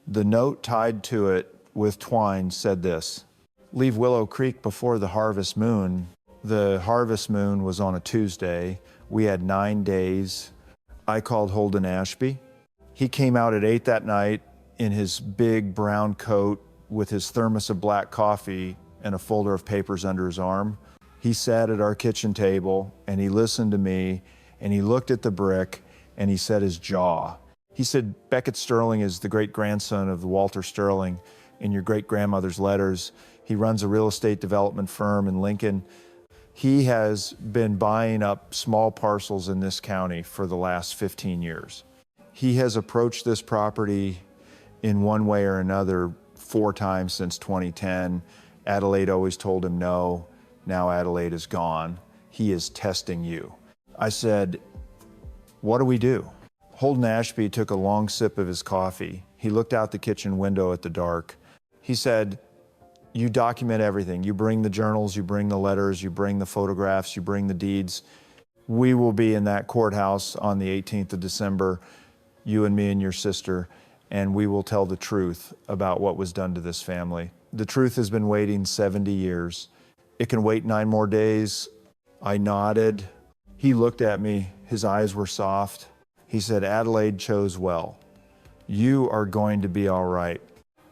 The note tied to it with twine said this: "Leave Willow Creek before the harvest moon." The harvest moon was on a Tuesday. We had 9 days. I called Holden Ashby. He came out at 8 that night in his big brown coat with his thermos of black coffee and a folder of papers under his arm. He sat at our kitchen table and he listened to me and he looked at the brick and he set his jaw. He said, "Beckett Sterling is the great-grandson of Walter Sterling in your great-grandmother's letters. He runs a real estate development firm in Lincoln. He has been buying up small parcels in this county for the last 15 years. He has approached this property in one way or another 4 times since 2010. Adelaide always told him no. Now Adelaide is gone. He is testing you." I said, "What do we do?" Holden Ashby took a long sip of his coffee. He looked out the kitchen window at the dark. He said, "You document everything. You bring the journals, you bring the letters, you bring the photographs, you bring the deeds. We will be in that courthouse on the 18th of December, you and me and your sister, and we will tell the truth about what was done to this family. The truth has been waiting 70 years. It can wait 9 more days." I nodded. He looked at me. His eyes were soft. He said, "Adelaide chose well. You are going to be all right.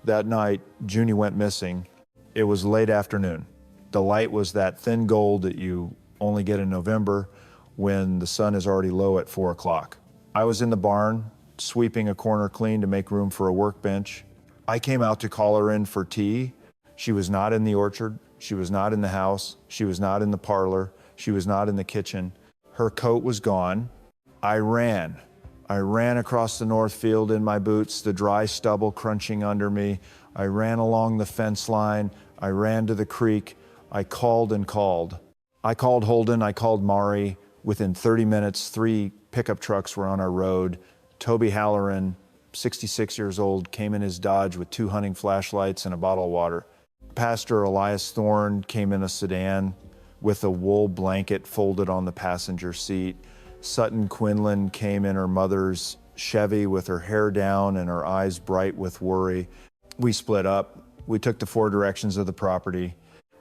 That night, Junie went missing. It was late afternoon. The light was that thin gold that you only get in November when the sun is already low at 4 o'clock. I was in the barn, sweeping a corner clean to make room for a workbench. I came out to call her in for tea. She was not in the orchard. She was not in the house. She was not in the parlor. She was not in the kitchen. Her coat was gone. I ran. I ran across the north field in my boots, the dry stubble crunching under me. I ran along the fence line. I ran to the creek. I called and called. I called Holden. I called Mari. Within 30 minutes, 3 pickup trucks were on our road. Toby Halloran, 66 years old, came in his Dodge with 2 hunting flashlights and a bottle of water. Pastor Elias Thorne came in a sedan with a wool blanket folded on the passenger seat. Sutton Quinlan came in her mother's Chevy with her hair down and her eyes bright with worry. We split up. We took the 4 directions of the property.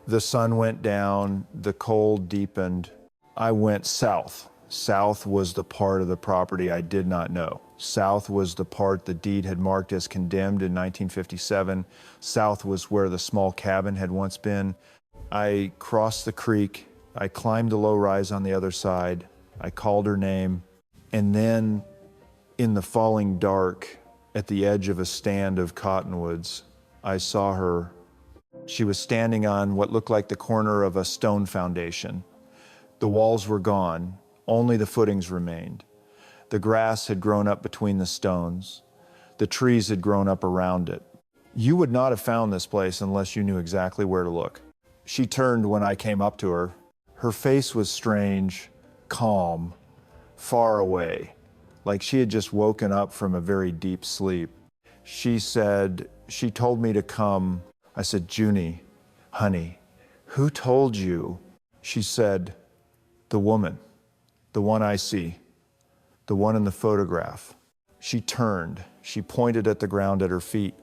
The sun went down, the cold deepened. I went south. South was the part of the property I did not know. South was the part the deed had marked as condemned in 1957. South was where the small cabin had once been. I crossed the creek. I climbed the low rise on the other side. I called her name, and then in the falling dark, at the edge of a stand of cottonwoods, I saw her. She was standing on what looked like the corner of a stone foundation. The walls were gone, only the footings remained. The grass had grown up between the stones. The trees had grown up around it. You would not have found this place unless you knew exactly where to look. She turned when I came up to her. Her face was strange, calm, far away, like she had just woken up from a very deep sleep. She told me to come. I said, Junie, honey, who told you? She said, the woman, the one I see, the one in the photograph. She turned. She pointed at the ground at her feet.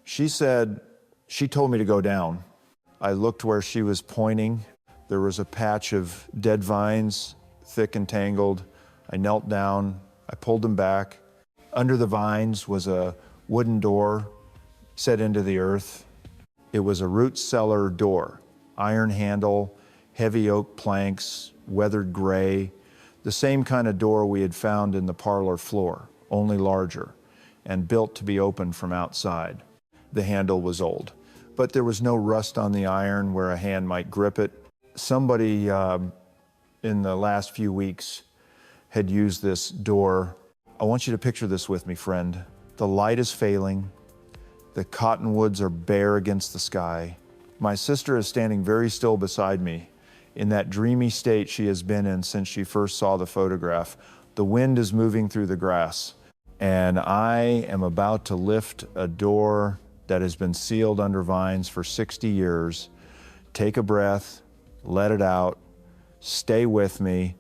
She said, she told me to go down. I looked where she was pointing. There was a patch of dead vines, thick and tangled. I knelt down. I pulled them back. Under the vines was a wooden door set into the earth. It was a root cellar door, iron handle, heavy oak planks, weathered gray, the same kind of door we had found in the parlor floor, only larger, and built to be opened from outside. The handle was old, but there was no rust on the iron where a hand might grip it. Somebody in the last few weeks had used this door. I want you to picture this with me, friend. The light is failing. The cottonwoods are bare against the sky. My sister is standing very still beside me in that dreamy state she has been in since she first saw the photograph. The wind is moving through the grass, and I am about to lift a door that has been sealed under vines for 60 years. Take a breath, let it out, stay with me.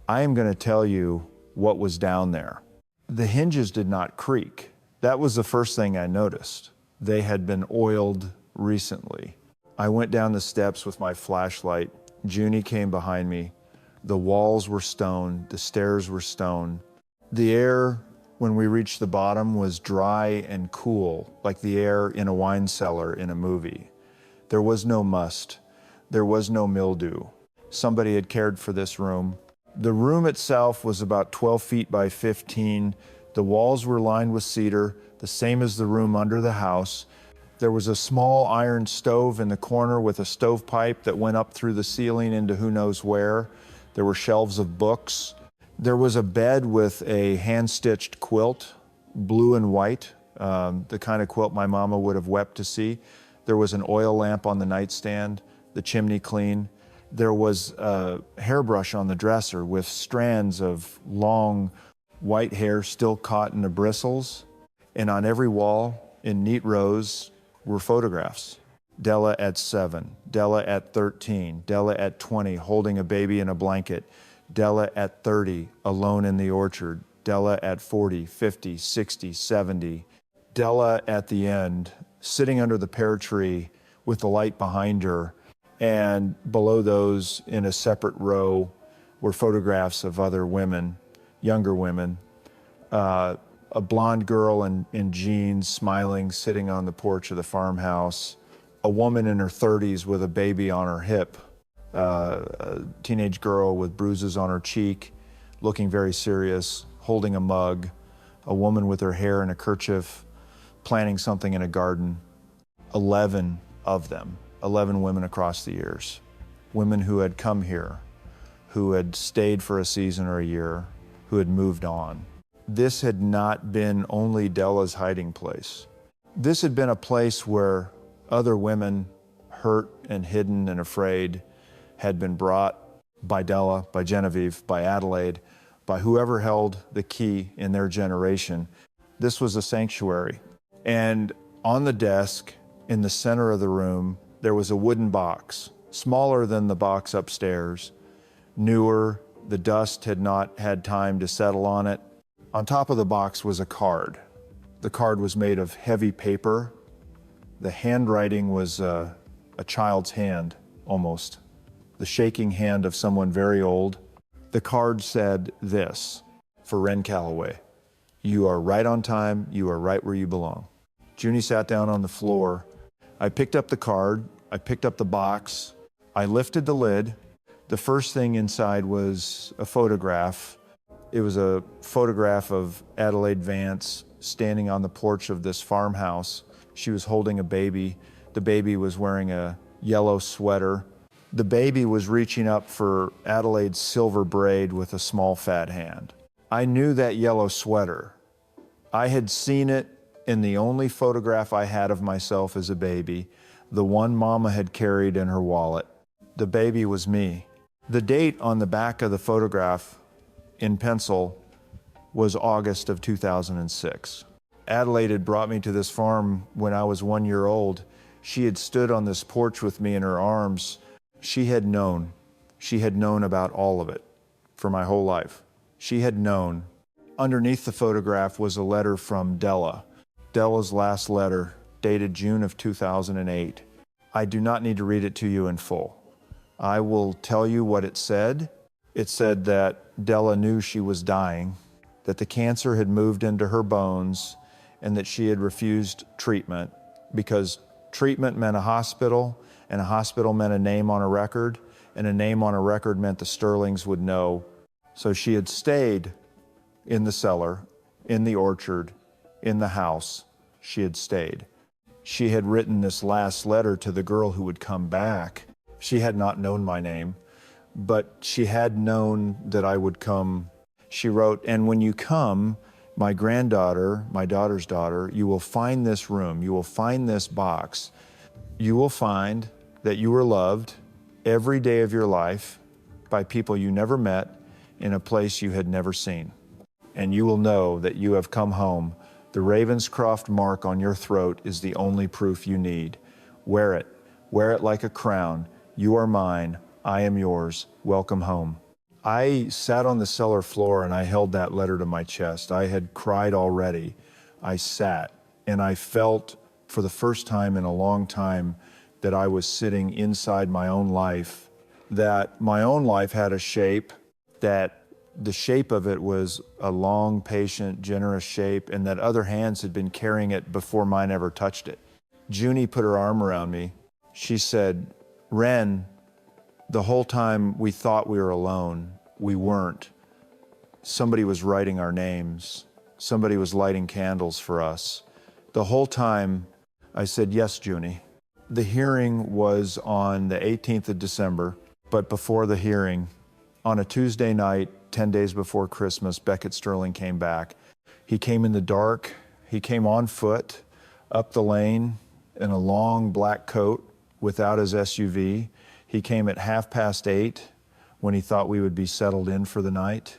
I am going to tell you what was down there. The hinges did not creak. That was the first thing I noticed. They had been oiled recently. I went down the steps with my flashlight. Junie came behind me. The walls were stone, the stairs were stone. The air, when we reached the bottom, was dry and cool, like the air in a wine cellar in a movie. There was no must. There was no mildew. Somebody had cared for this room. The room itself was about 12 feet by 15. The walls were lined with cedar, the same as the room under the house. There was a small iron stove in the corner with a stovepipe that went up through the ceiling into who knows where. There were shelves of books. There was a bed with a hand-stitched quilt, blue and white, the kind of quilt my mama would have wept to see. There was an oil lamp on the nightstand, the chimney clean. There was a hairbrush on the dresser with strands of long white hair still caught in the bristles. And on every wall, in neat rows, were photographs. Della at 7, Della at 13, Della at 20, holding a baby in a blanket, Della at 30, alone in the orchard, Della at 40, 50, 60, 70, Della at the end, sitting under the pear tree with the light behind her, and below those, in a separate row, were photographs of other women, younger women. a blonde girl in jeans, smiling, sitting on the porch of the farmhouse, a woman in her 30s with a baby on her hip, a teenage girl with bruises on her cheek, looking very serious, holding a mug, a woman with her hair in a kerchief, planting something in a garden. 11 of them, 11 women across the years, women who had come here, who had stayed for a season or a year, who had moved on. This had not been only Della's hiding place. This had been a place where other women, hurt and hidden and afraid, had been brought by Della, by Genevieve, by Adelaide, by whoever held the key in their generation. This was a sanctuary. And on the desk, in the center of the room, there was a wooden box, smaller than the box upstairs, newer. The dust had not had time to settle on it. On top of the box was a card. The card was made of heavy paper. The handwriting was a child's hand, almost. The shaking hand of someone very old. The card said this, for Ren Calloway: "You are right on time, you are right where you belong." Junie sat down on the floor. I picked up the card, I picked up the box, I lifted the lid. The first thing inside was a photograph. It was a photograph of Adelaide Vance standing on the porch of this farmhouse. She was holding a baby. The baby was wearing a yellow sweater. The baby was reaching up for Adelaide's silver braid with a small fat hand. I knew that yellow sweater. I had seen it in the only photograph I had of myself as a baby, the one Mama had carried in her wallet. The baby was me. The date on the back of the photograph in pencil was August of 2006. Adelaide had brought me to this farm when I was 1 year old. She had stood on this porch with me in her arms. She had known about all of it for my whole life. She had known. Underneath the photograph was a letter from Della. Della's last letter, dated June of 2008. I do not need to read it to you in full. I will tell you what it said. It said that Della knew she was dying, that the cancer had moved into her bones, and that she had refused treatment because treatment meant a hospital, and a hospital meant a name on a record, and a name on a record meant the Sterlings would know. So she had stayed in the cellar, in the orchard, in the house. She had stayed. She had written this last letter to the girl who would come back. She had not known my name, but she had known that I would come. She wrote, "And when you come, my granddaughter, my daughter's daughter, you will find this room, you will find this box. You will find that you were loved every day of your life by people you never met in a place you had never seen. And you will know that you have come home. The Ravenscroft mark on your throat is the only proof you need. Wear it like a crown. You are mine, I am yours, welcome home." I sat on the cellar floor and I held that letter to my chest. I had cried already. I sat and I felt for the first time in a long time that I was sitting inside my own life, that my own life had a shape, that the shape of it was a long, patient, generous shape, and that other hands had been carrying it before mine ever touched it. Junie put her arm around me. She said, "Ren, the whole time we thought we were alone, we weren't. Somebody was writing our names. Somebody was lighting candles for us. The whole time," I said, "Yes, Junie." The hearing was on the 18th of December, but before the hearing, on a Tuesday night, 10 days before Christmas, Beckett Sterling came back. He came in the dark. He came on foot up the lane in a long black coat without his SUV. He came at 8:30 when he thought we would be settled in for the night.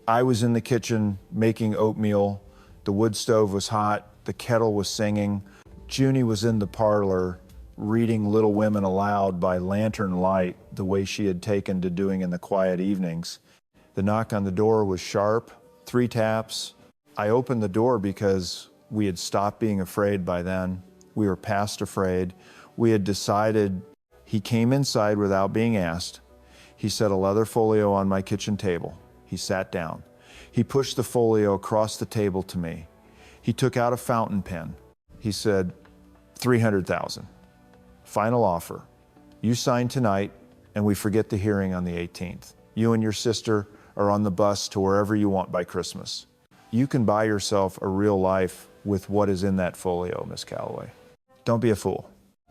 I was in the kitchen making oatmeal. The wood stove was hot. The kettle was singing. Junie was in the parlor reading Little Women aloud by lantern light, the way she had taken to doing in the quiet evenings. The knock on the door was sharp, 3 taps. I opened the door because we had stopped being afraid by then. We were past afraid. We had decided. He came inside without being asked. He set a leather folio on my kitchen table. He sat down. He pushed the folio across the table to me. He took out a fountain pen. He said, 300,000, final offer. You sign tonight and we forget the hearing on the 18th. You and your sister are on the bus to wherever you want by Christmas. You can buy yourself a real life with what is in that folio, Miss Calloway. Don't be a fool.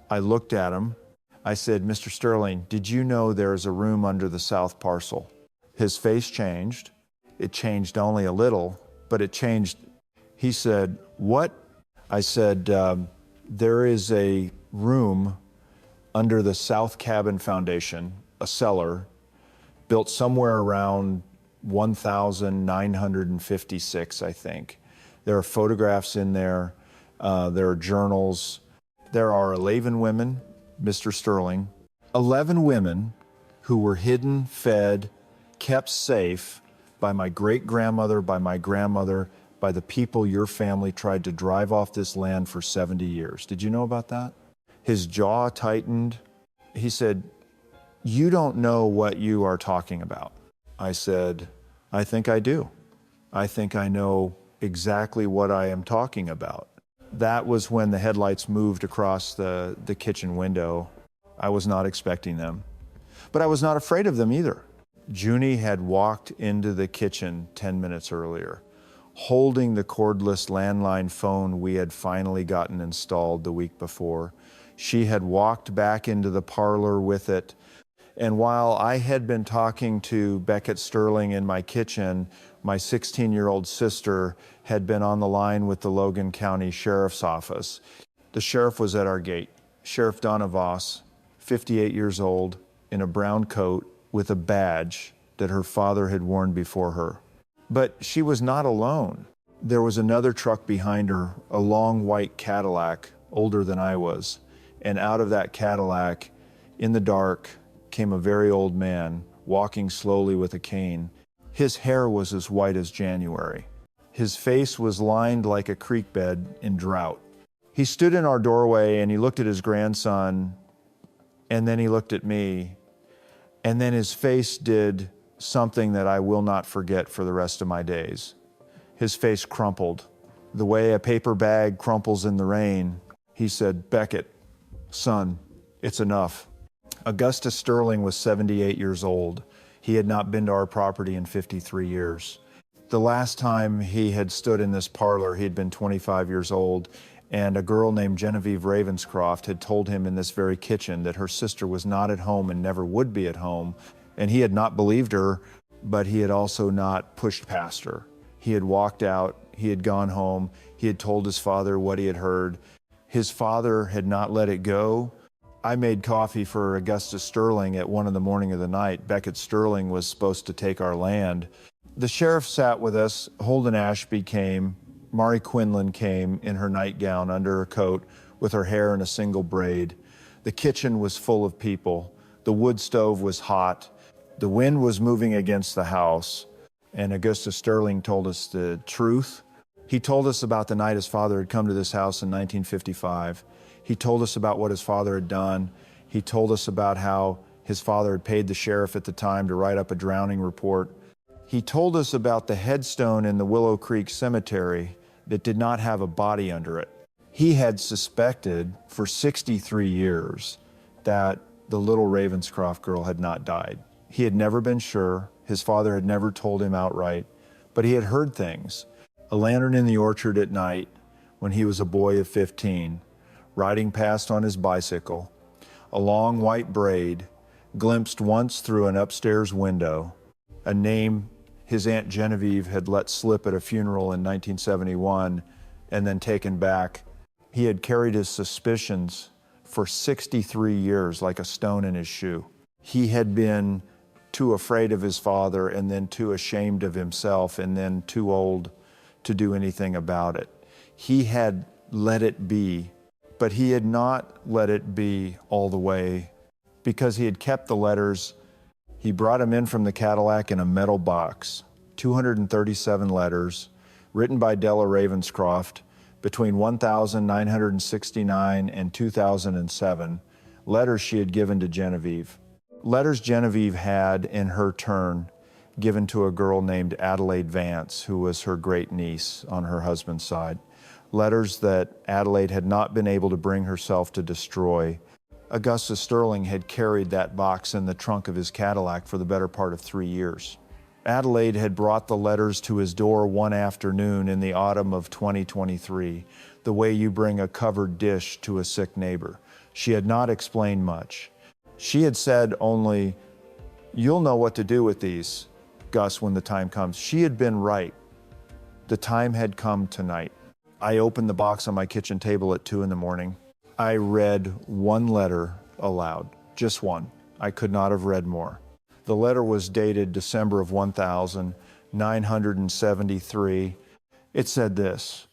I looked at him. I said, Mr. Sterling, did you know there is a room under the south parcel? His face changed. It changed only a little, but it changed. He said, what? I said, there is a room under the South Cabin Foundation, a cellar, built somewhere around 1956, I think. There are photographs in there. There are journals. There are 11 women, Mr. Sterling, 11 women who were hidden, fed, kept safe by my great-grandmother, by my grandmother, by the people your family tried to drive off this land for 70 years. Did you know about that? His jaw tightened. He said, you don't know what you are talking about. I said, I think I do. I think I know exactly what I am talking about. That was when the headlights moved across the kitchen window. I was not expecting them, but I was not afraid of them either. Junie had walked into the kitchen 10 minutes earlier, holding the cordless landline phone we had finally gotten installed the week before. She had walked back into the parlor with it. And while I had been talking to Beckett Sterling in my kitchen, my 16-year-old sister had been on the line with the Logan County Sheriff's Office. The sheriff was at our gate, Sheriff Donna Voss, 58 years old, in a brown coat with a badge that her father had worn before her. But she was not alone. There was another truck behind her, a long white Cadillac, older than I was. And out of that Cadillac, in the dark, came a very old man, walking slowly with a cane. His hair was as white as January. His face was lined like a creek bed in drought. He stood in our doorway and he looked at his grandson, and then he looked at me, and then his face did something that I will not forget for the rest of my days. His face crumpled, the way a paper bag crumples in the rain. He said, Beckett, son, it's enough. Augustus Sterling was 78 years old. He had not been to our property in 53 years. The last time he had stood in this parlor, he had been 25 years old, and a girl named Genevieve Ravenscroft had told him in this very kitchen that her sister was not at home and never would be at home. And he had not believed her, but he had also not pushed past her. He had walked out, he had gone home, he had told his father what he had heard. His father had not let it go. I made coffee for Augustus Sterling at 1 in the morning of the night. Beckett Sterling was supposed to take our land. The sheriff sat with us. Holden Ashby came. Mari Quinlan came in her nightgown under her coat with her hair in a single braid. The kitchen was full of people. The wood stove was hot. The wind was moving against the house. And Augustus Sterling told us the truth. He told us about the night his father had come to this house in 1955. He told us about what his father had done. He told us about how his father had paid the sheriff at the time to write up a drowning report. He told us about the headstone in the Willow Creek Cemetery that did not have a body under it. He had suspected for 63 years that the little Ravenscroft girl had not died. He had never been sure. His father had never told him outright, but he had heard things. A lantern in the orchard at night when he was a boy of 15, riding past on his bicycle, a long white braid, glimpsed once through an upstairs window, a name his Aunt Genevieve had let slip at a funeral in 1971 and then taken back. He had carried his suspicions for 63 years like a stone in his shoe. He had been too afraid of his father and then too ashamed of himself and then too old to do anything about it. He had let it be, but he had not let it be all the way because he had kept the letters. He brought them in from the Cadillac in a metal box, 237 letters, written by Della Ravenscroft between 1969 and 2007, letters she had given to Genevieve. Letters Genevieve had, in her turn, given to a girl named Adelaide Vance, who was her great niece on her husband's side. Letters that Adelaide had not been able to bring herself to destroy. Augustus Sterling had carried that box in the trunk of his Cadillac for the better part of 3 years. Adelaide had brought the letters to his door one afternoon in the autumn of 2023, the way you bring a covered dish to a sick neighbor. She had not explained much. She had said only, "You'll know what to do with these, Gus, when the time comes." She had been right. The time had come tonight. I opened the box on my kitchen table at 2 in the morning. I read one letter aloud, just one. I could not have read more. The letter was dated December of 1973. It said this: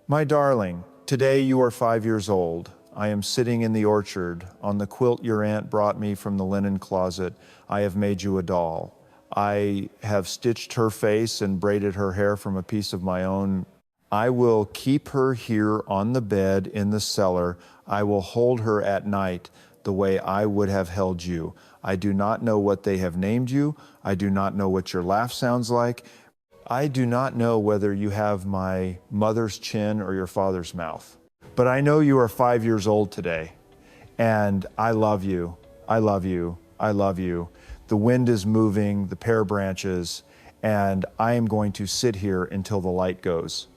"My darling, today you are 5 years old. I am sitting in the orchard. On the quilt your aunt brought me from the linen closet, I have made you a doll. I have stitched her face and braided her hair from a piece of my own. I will keep her here on the bed in the cellar. I will hold her at night the way I would have held you. I do not know what they have named you. I do not know what your laugh sounds like. I do not know whether you have my mother's chin or your father's mouth. But I know you are 5 years old today, and I love you. I love you. I love you. The wind is moving, the pear branches, and I am going to sit here until the light goes.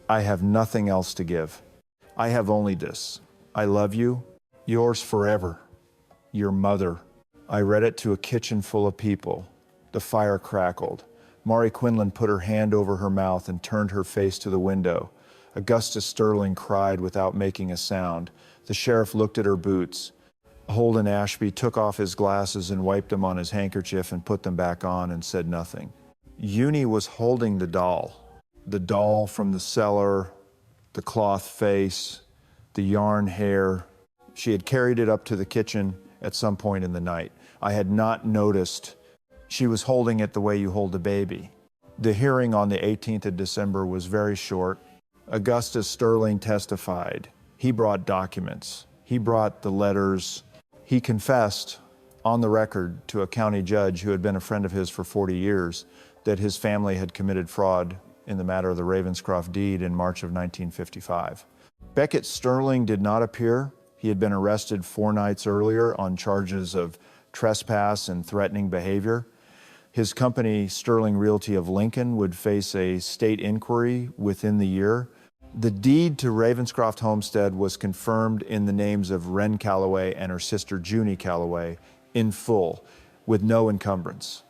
I have nothing else to give. I have only this. I love you. Yours forever. Your mother." I read it to a kitchen full of people. The fire crackled. Mari Quinlan put her hand over her mouth and turned her face to the window. Augustus Sterling cried without making a sound. The sheriff looked at her boots. Holden Ashby took off his glasses and wiped them on his handkerchief and put them back on and said nothing. Euni was holding the doll from the cellar, the cloth face, the yarn hair. She had carried it up to the kitchen at some point in the night. I had not noticed. She was holding it the way you hold a baby. The hearing on the 18th of December was very short. Augustus Sterling testified. He brought documents. He brought the letters. He confessed on the record to a county judge who had been a friend of his for 40 years that his family had committed fraud in the matter of the Ravenscroft deed in March of 1955. Beckett Sterling did not appear. He had been arrested 4 nights earlier on charges of trespass and threatening behavior. His company, Sterling Realty of Lincoln, would face a state inquiry within the year. The deed to Ravenscroft Homestead was confirmed in the names of Wren Calloway and her sister Junie Calloway in full, with no encumbrance.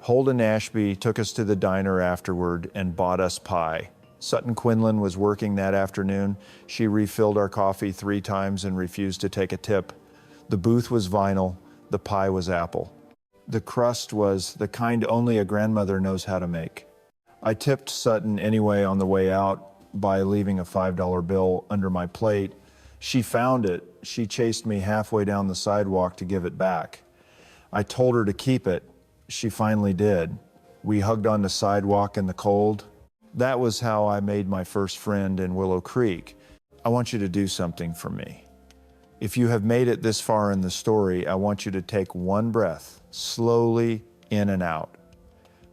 Holden Ashby took us to the diner afterward and bought us pie. Sutton Quinlan was working that afternoon. She refilled our coffee 3 times and refused to take a tip. The booth was vinyl, the pie was apple. The crust was the kind only a grandmother knows how to make. I tipped Sutton anyway on the way out by leaving a $5 bill under my plate. She found it. She chased me halfway down the sidewalk to give it back. I told her to keep it. She finally did. We hugged on the sidewalk in the cold. That was how I made my first friend in Willow Creek. I want you to do something for me. If you have made it this far in the story, I want you to take one breath, slowly in and out.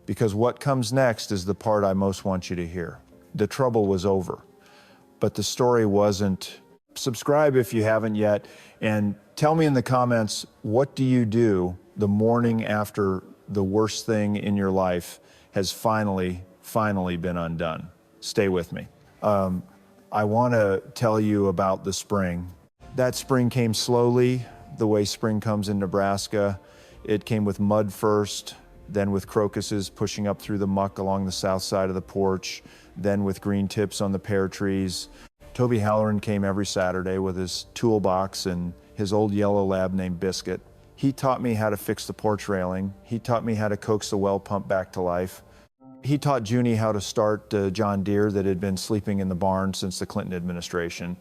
Because what comes next is the part I most want you to hear. The trouble was over, but the story wasn't. Subscribe if you haven't yet, and tell me in the comments, what do you do the morning after the worst thing in your life has finally been undone? Stay with me. I want to tell you about the spring. That spring came slowly, the way spring comes in Nebraska. It came with mud first, then with crocuses pushing up through the muck along the south side of the porch, then with green tips on the pear trees. Toby Halloran came every Saturday with his toolbox and his old yellow lab named Biscuit. He taught me how to fix the porch railing. He taught me how to coax the well pump back to life. He taught Junie how to start John Deere that had been sleeping in the barn since the Clinton administration.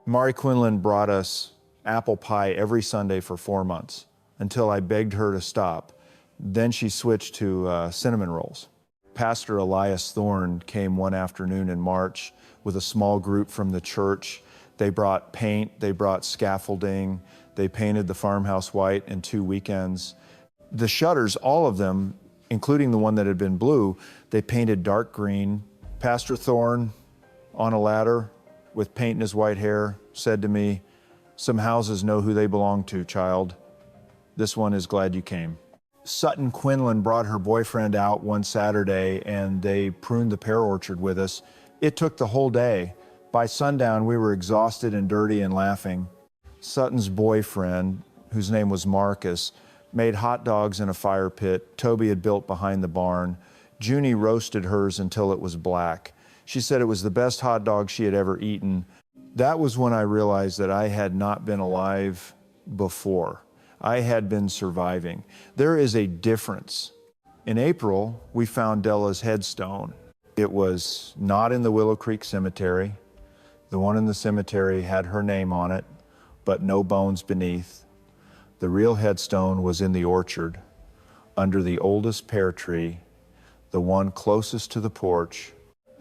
Mari Quinlan brought us apple pie every Sunday for 4 months until I begged her to stop. Then she switched to cinnamon rolls. Pastor Elias Thorne came one afternoon in March with a small group from the church. They brought paint, they brought scaffolding, they painted the farmhouse white in 2 weekends. The shutters, all of them, including the one that had been blue, they painted dark green. Pastor Thorne, on a ladder with paint in his white hair, said to me, "Some houses know who they belong to, child. This one is glad you came." Sutton Quinlan brought her boyfriend out one Saturday and they pruned the pear orchard with us. It took the whole day. By sundown, we were exhausted and dirty and laughing. Sutton's boyfriend, whose name was Marcus, made hot dogs in a fire pit Toby had built behind the barn. Junie roasted hers until it was black. She said it was the best hot dog she had ever eaten. That was when I realized that I had not been alive before. I had been surviving. There is a difference. In April, we found Della's headstone. It was not in the Willow Creek Cemetery. The one in the cemetery had her name on it, but no bones beneath. The real headstone was in the orchard, under the oldest pear tree, the one closest to the porch.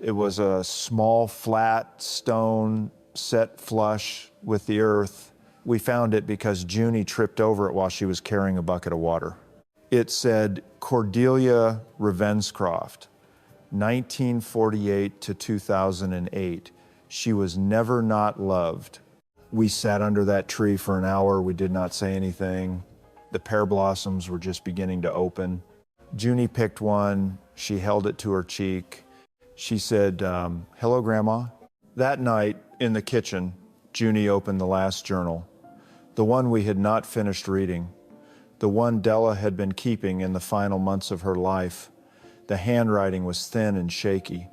It was a small, flat stone set flush with the earth. We found it because Junie tripped over it while she was carrying a bucket of water. It said Cordelia Ravenscroft, 1948 to 2008. She was never not loved. We sat under that tree for an hour. We did not say anything. The pear blossoms were just beginning to open. Junie picked one. She held it to her cheek. She said, "Hello, Grandma." That night in the kitchen, Junie opened the last journal, the one we had not finished reading, the one Della had been keeping in the final months of her life. The handwriting was thin and shaky,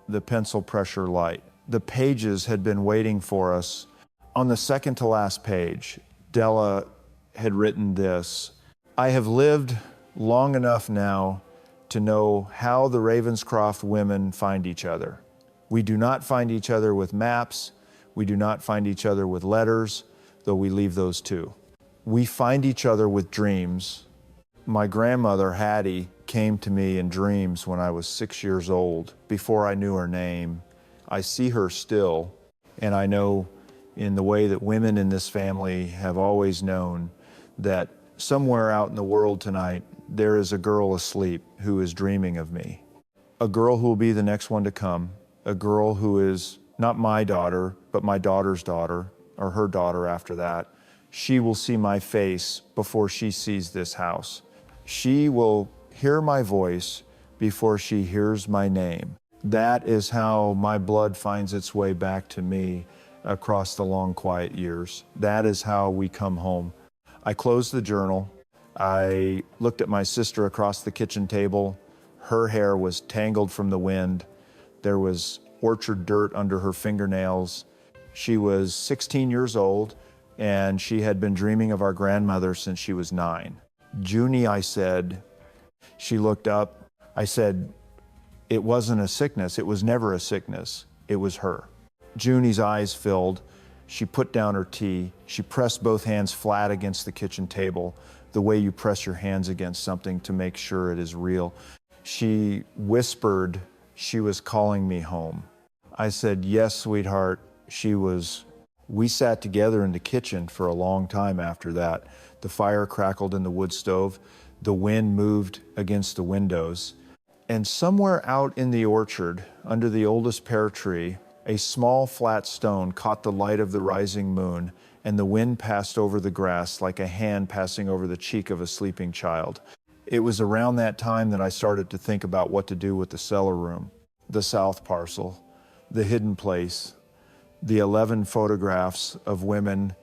the pencil pressure light. The pages had been waiting for us. On the second to last page, Della had written this: "I have lived long enough now to know how the Ravenscroft women find each other. We do not find each other with maps. We do not find each other with letters, though we leave those too. We find each other with dreams. My grandmother, Hattie, came to me in dreams when I was 6 years old, before I knew her name. I see her still, and I know in the way that women in this family have always known that somewhere out in the world tonight, there is a girl asleep who is dreaming of me. A girl who will be the next one to come, a girl who is not my daughter, but my daughter's daughter, or her daughter after that. She will see my face before she sees this house. She will hear my voice before she hears my name." That is how my blood finds its way back to me across the long, quiet years. That is how we come home. I closed the journal. I looked at my sister across the kitchen table. Her hair was tangled from the wind. There was orchard dirt under her fingernails. She was 16 years old, and she had been dreaming of our grandmother since she was 9. "Junie," I said. She looked up. I said, "It wasn't a sickness. It was never a sickness. It was her." Junie's eyes filled. She put down her tea. She pressed both hands flat against the kitchen table, the way you press your hands against something to make sure it is real. She whispered she was calling me home. I said, "Yes, sweetheart." We sat together in the kitchen for a long time after that. The fire crackled in the wood stove. The wind moved against the windows. And somewhere out in the orchard, under the oldest pear tree, a small flat stone caught the light of the rising moon, and the wind passed over the grass like a hand passing over the cheek of a sleeping child. It was around that time that I started to think about what to do with the cellar room, the south parcel, the hidden place, the 11 photographs of women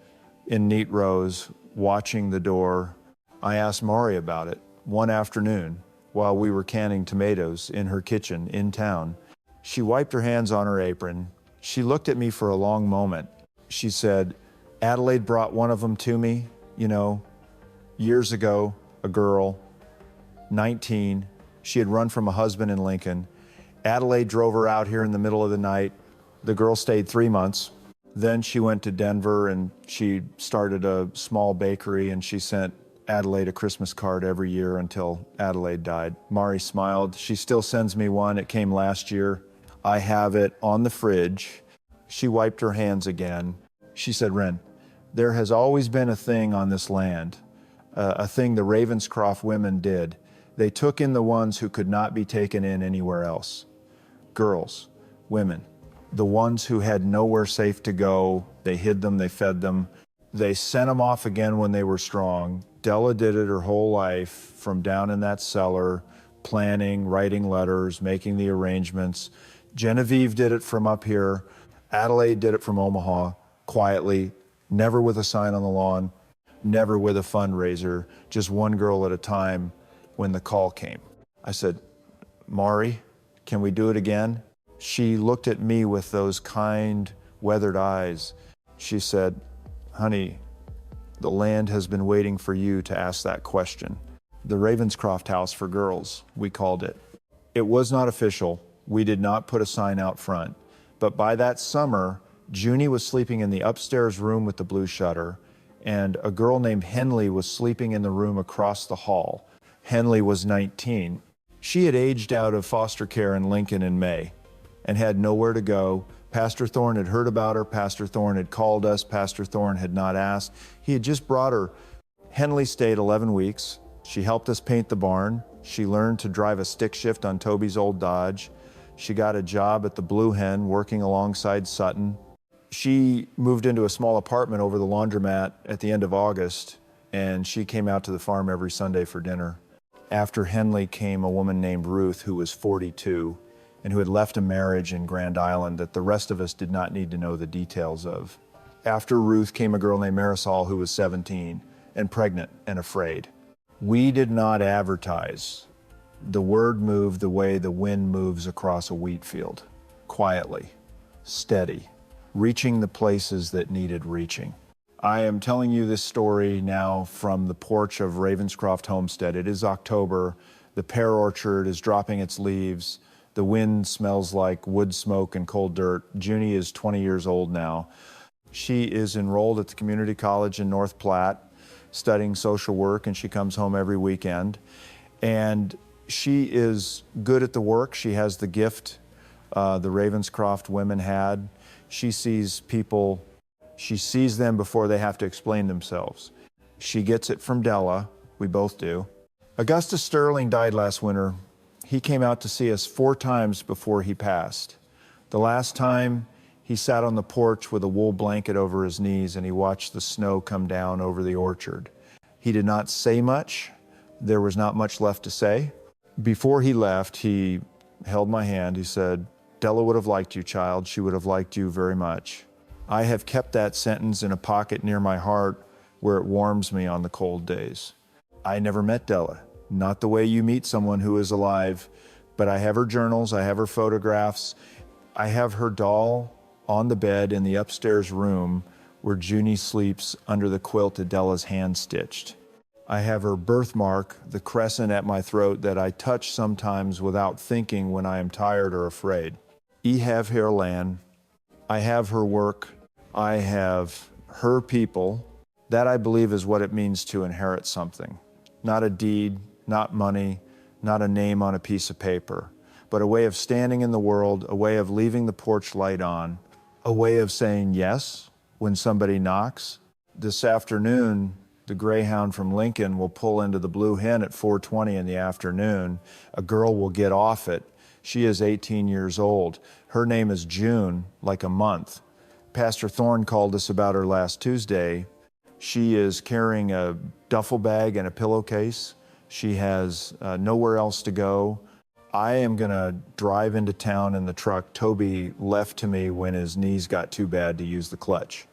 in neat rows watching the door. I asked Maury about it one afternoon while we were canning tomatoes in her kitchen in town. She wiped her hands on her apron. She looked at me for a long moment. She said, "Adelaide brought one of them to me, years ago, a girl, 19. She had run from a husband in Lincoln. Adelaide drove her out here in the middle of the night. The girl stayed 3 months. Then she went to Denver and she started a small bakery, and she sent Adelaide a Christmas card every year until Adelaide died." Mari smiled. "She still sends me one. It came last year. I have it on the fridge." She wiped her hands again. She said, "Ren, there has always been a thing on this land, a thing the Ravenscroft women did. They took in the ones who could not be taken in anywhere else. Girls, women, the ones who had nowhere safe to go. They hid them, they fed them. They sent them off again when they were strong. Della did it her whole life, from down in that cellar, planning, writing letters, making the arrangements. Genevieve did it from up here. Adelaide did it from Omaha, quietly, never with a sign on the lawn, never with a fundraiser, just one girl at a time when the call came. I said, Mari, can we do it again? She looked at me with those kind, weathered eyes. She said, honey, the land has been waiting for you to ask that question. The Ravenscroft House for Girls, we called it. It was not official. We did not put a sign out front. But by that summer, Junie was sleeping in the upstairs room with the blue shutter, and a girl named Henley was sleeping in the room across the hall. Henley was 19. She had aged out of foster care in Lincoln in May and had nowhere to go. Pastor Thorne had heard about her. Pastor Thorne had called us. Pastor Thorne had not asked. He had just brought her. Henley stayed 11 weeks. She helped us paint the barn. She learned to drive a stick shift on Toby's old Dodge. She got a job at the Blue Hen working alongside Sutton. She moved into a small apartment over the laundromat at the end of August, and she came out to the farm every Sunday for dinner. After Henley came a woman named Ruth, who was 42, and who had left a marriage in Grand Island that the rest of us did not need to know the details of. After Ruth came a girl named Marisol, who was 17, and pregnant and afraid. We did not advertise. The word moved the way the wind moves across a wheat field, quietly, steady, reaching the places that needed reaching. I am telling you this story now from the porch of Ravenscroft Homestead. It is October. The pear orchard is dropping its leaves. The wind smells like wood smoke and cold dirt. Junie is 20 years old now. She is enrolled at the community college in North Platte, studying social work, and she comes home every weekend. And she is good at the work. She has the gift the Ravenscroft women had. She sees people, she sees them before they have to explain themselves. She gets it from Della, we both do. Augustus Sterling died last winter. He came out to see us 4 times before he passed. The last time, he sat on the porch with a wool blanket over his knees and he watched the snow come down over the orchard. He did not say much. There was not much left to say. Before he left, he held my hand. He said, Della would have liked you, child. She would have liked you very much. I have kept that sentence in a pocket near my heart where it warms me on the cold days. I never met Della, not the way you meet someone who is alive, but I have her journals, I have her photographs, I have her doll on the bed in the upstairs room where Junie sleeps under the quilt that Della's hand stitched. I have her birthmark, the crescent at my throat that I touch sometimes without thinking when I am tired or afraid. I have her land. I have her work. I have her people. That I believe is what it means to inherit something. Not a deed, not money, not a name on a piece of paper, but a way of standing in the world, a way of leaving the porch light on, a way of saying yes when somebody knocks. This afternoon, the Greyhound from Lincoln will pull into the Blue Hen at 4:20 in the afternoon. A girl will get off it. She is 18 years old. Her name is June, like a month. Pastor Thorne called us about her last Tuesday. She is carrying a duffel bag and a pillowcase. She has nowhere else to go. I am gonna drive into town in the truck Toby left to me when his knees got too bad to use the clutch.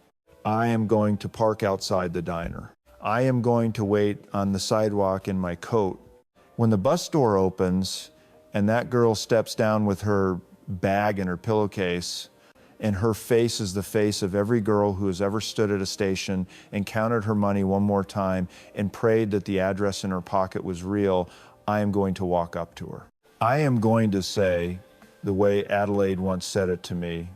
I am going to park outside the diner. I am going to wait on the sidewalk in my coat. When the bus door opens and that girl steps down with her bag and her pillowcase, and her face is the face of every girl who has ever stood at a station and counted her money one more time and prayed that the address in her pocket was real, I am going to walk up to her. I am going to say, the way Adelaide once said it to me,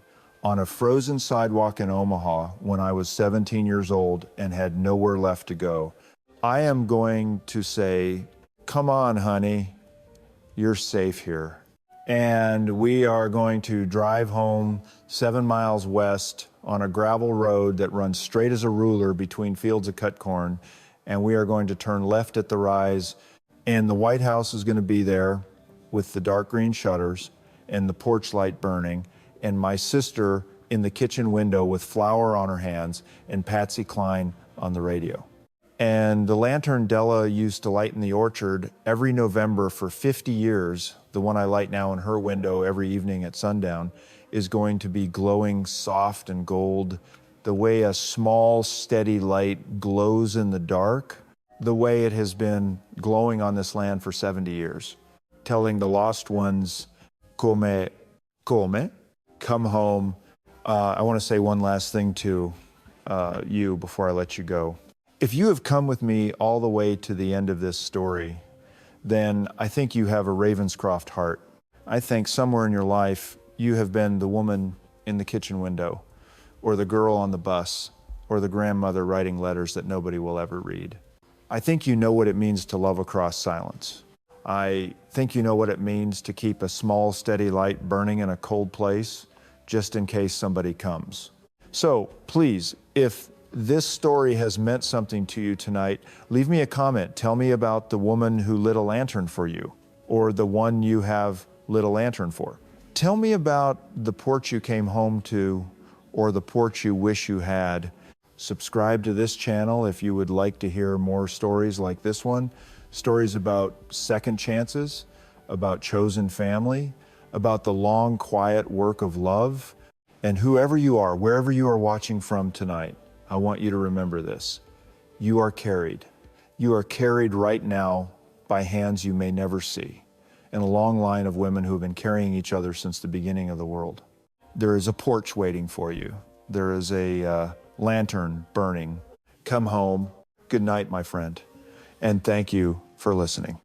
on a frozen sidewalk in Omaha when I was 17 years old and had nowhere left to go, I am going to say, come on, honey, you're safe here. And we are going to drive home 7 miles west on a gravel road that runs straight as a ruler between fields of cut corn, and we are going to turn left at the rise And the White House is going to be there with the dark green shutters and the porch light burning, and my sister in the kitchen window with flour on her hands and Patsy Cline on the radio. And the lantern Della used to light in the orchard every November for 50 years, the one I light now in her window every evening at sundown, is going to be glowing soft and gold, the way a small, steady light glows in the dark, the way it has been glowing on this land for 70 years, telling the lost ones, come, come home. I want to say one last thing to you before I let you go. If you have come with me all the way to the end of this story, then I think you have a Ravenscroft heart. I think somewhere in your life, you have been the woman in the kitchen window, or the girl on the bus, or the grandmother writing letters that nobody will ever read. I think you know what it means to love across silence. I think you know what it means to keep a small, steady light burning in a cold place, just in case somebody comes. So please, if this story has meant something to you tonight, leave me a comment. Tell me about the woman who lit a lantern for you, or the one you have lit a lantern for. Tell me about the porch you came home to, or the porch you wish you had. Subscribe to this channel if you would like to hear more stories like this one, stories about second chances, about chosen family, about the long, quiet work of love. And whoever you are, wherever you are watching from tonight, I want you to remember this. You are carried. You are carried right now by hands you may never see, in a long line of women who have been carrying each other since the beginning of the world. There is a porch waiting for you. There is a lantern burning. Come home. Good night, my friend. And thank you for listening.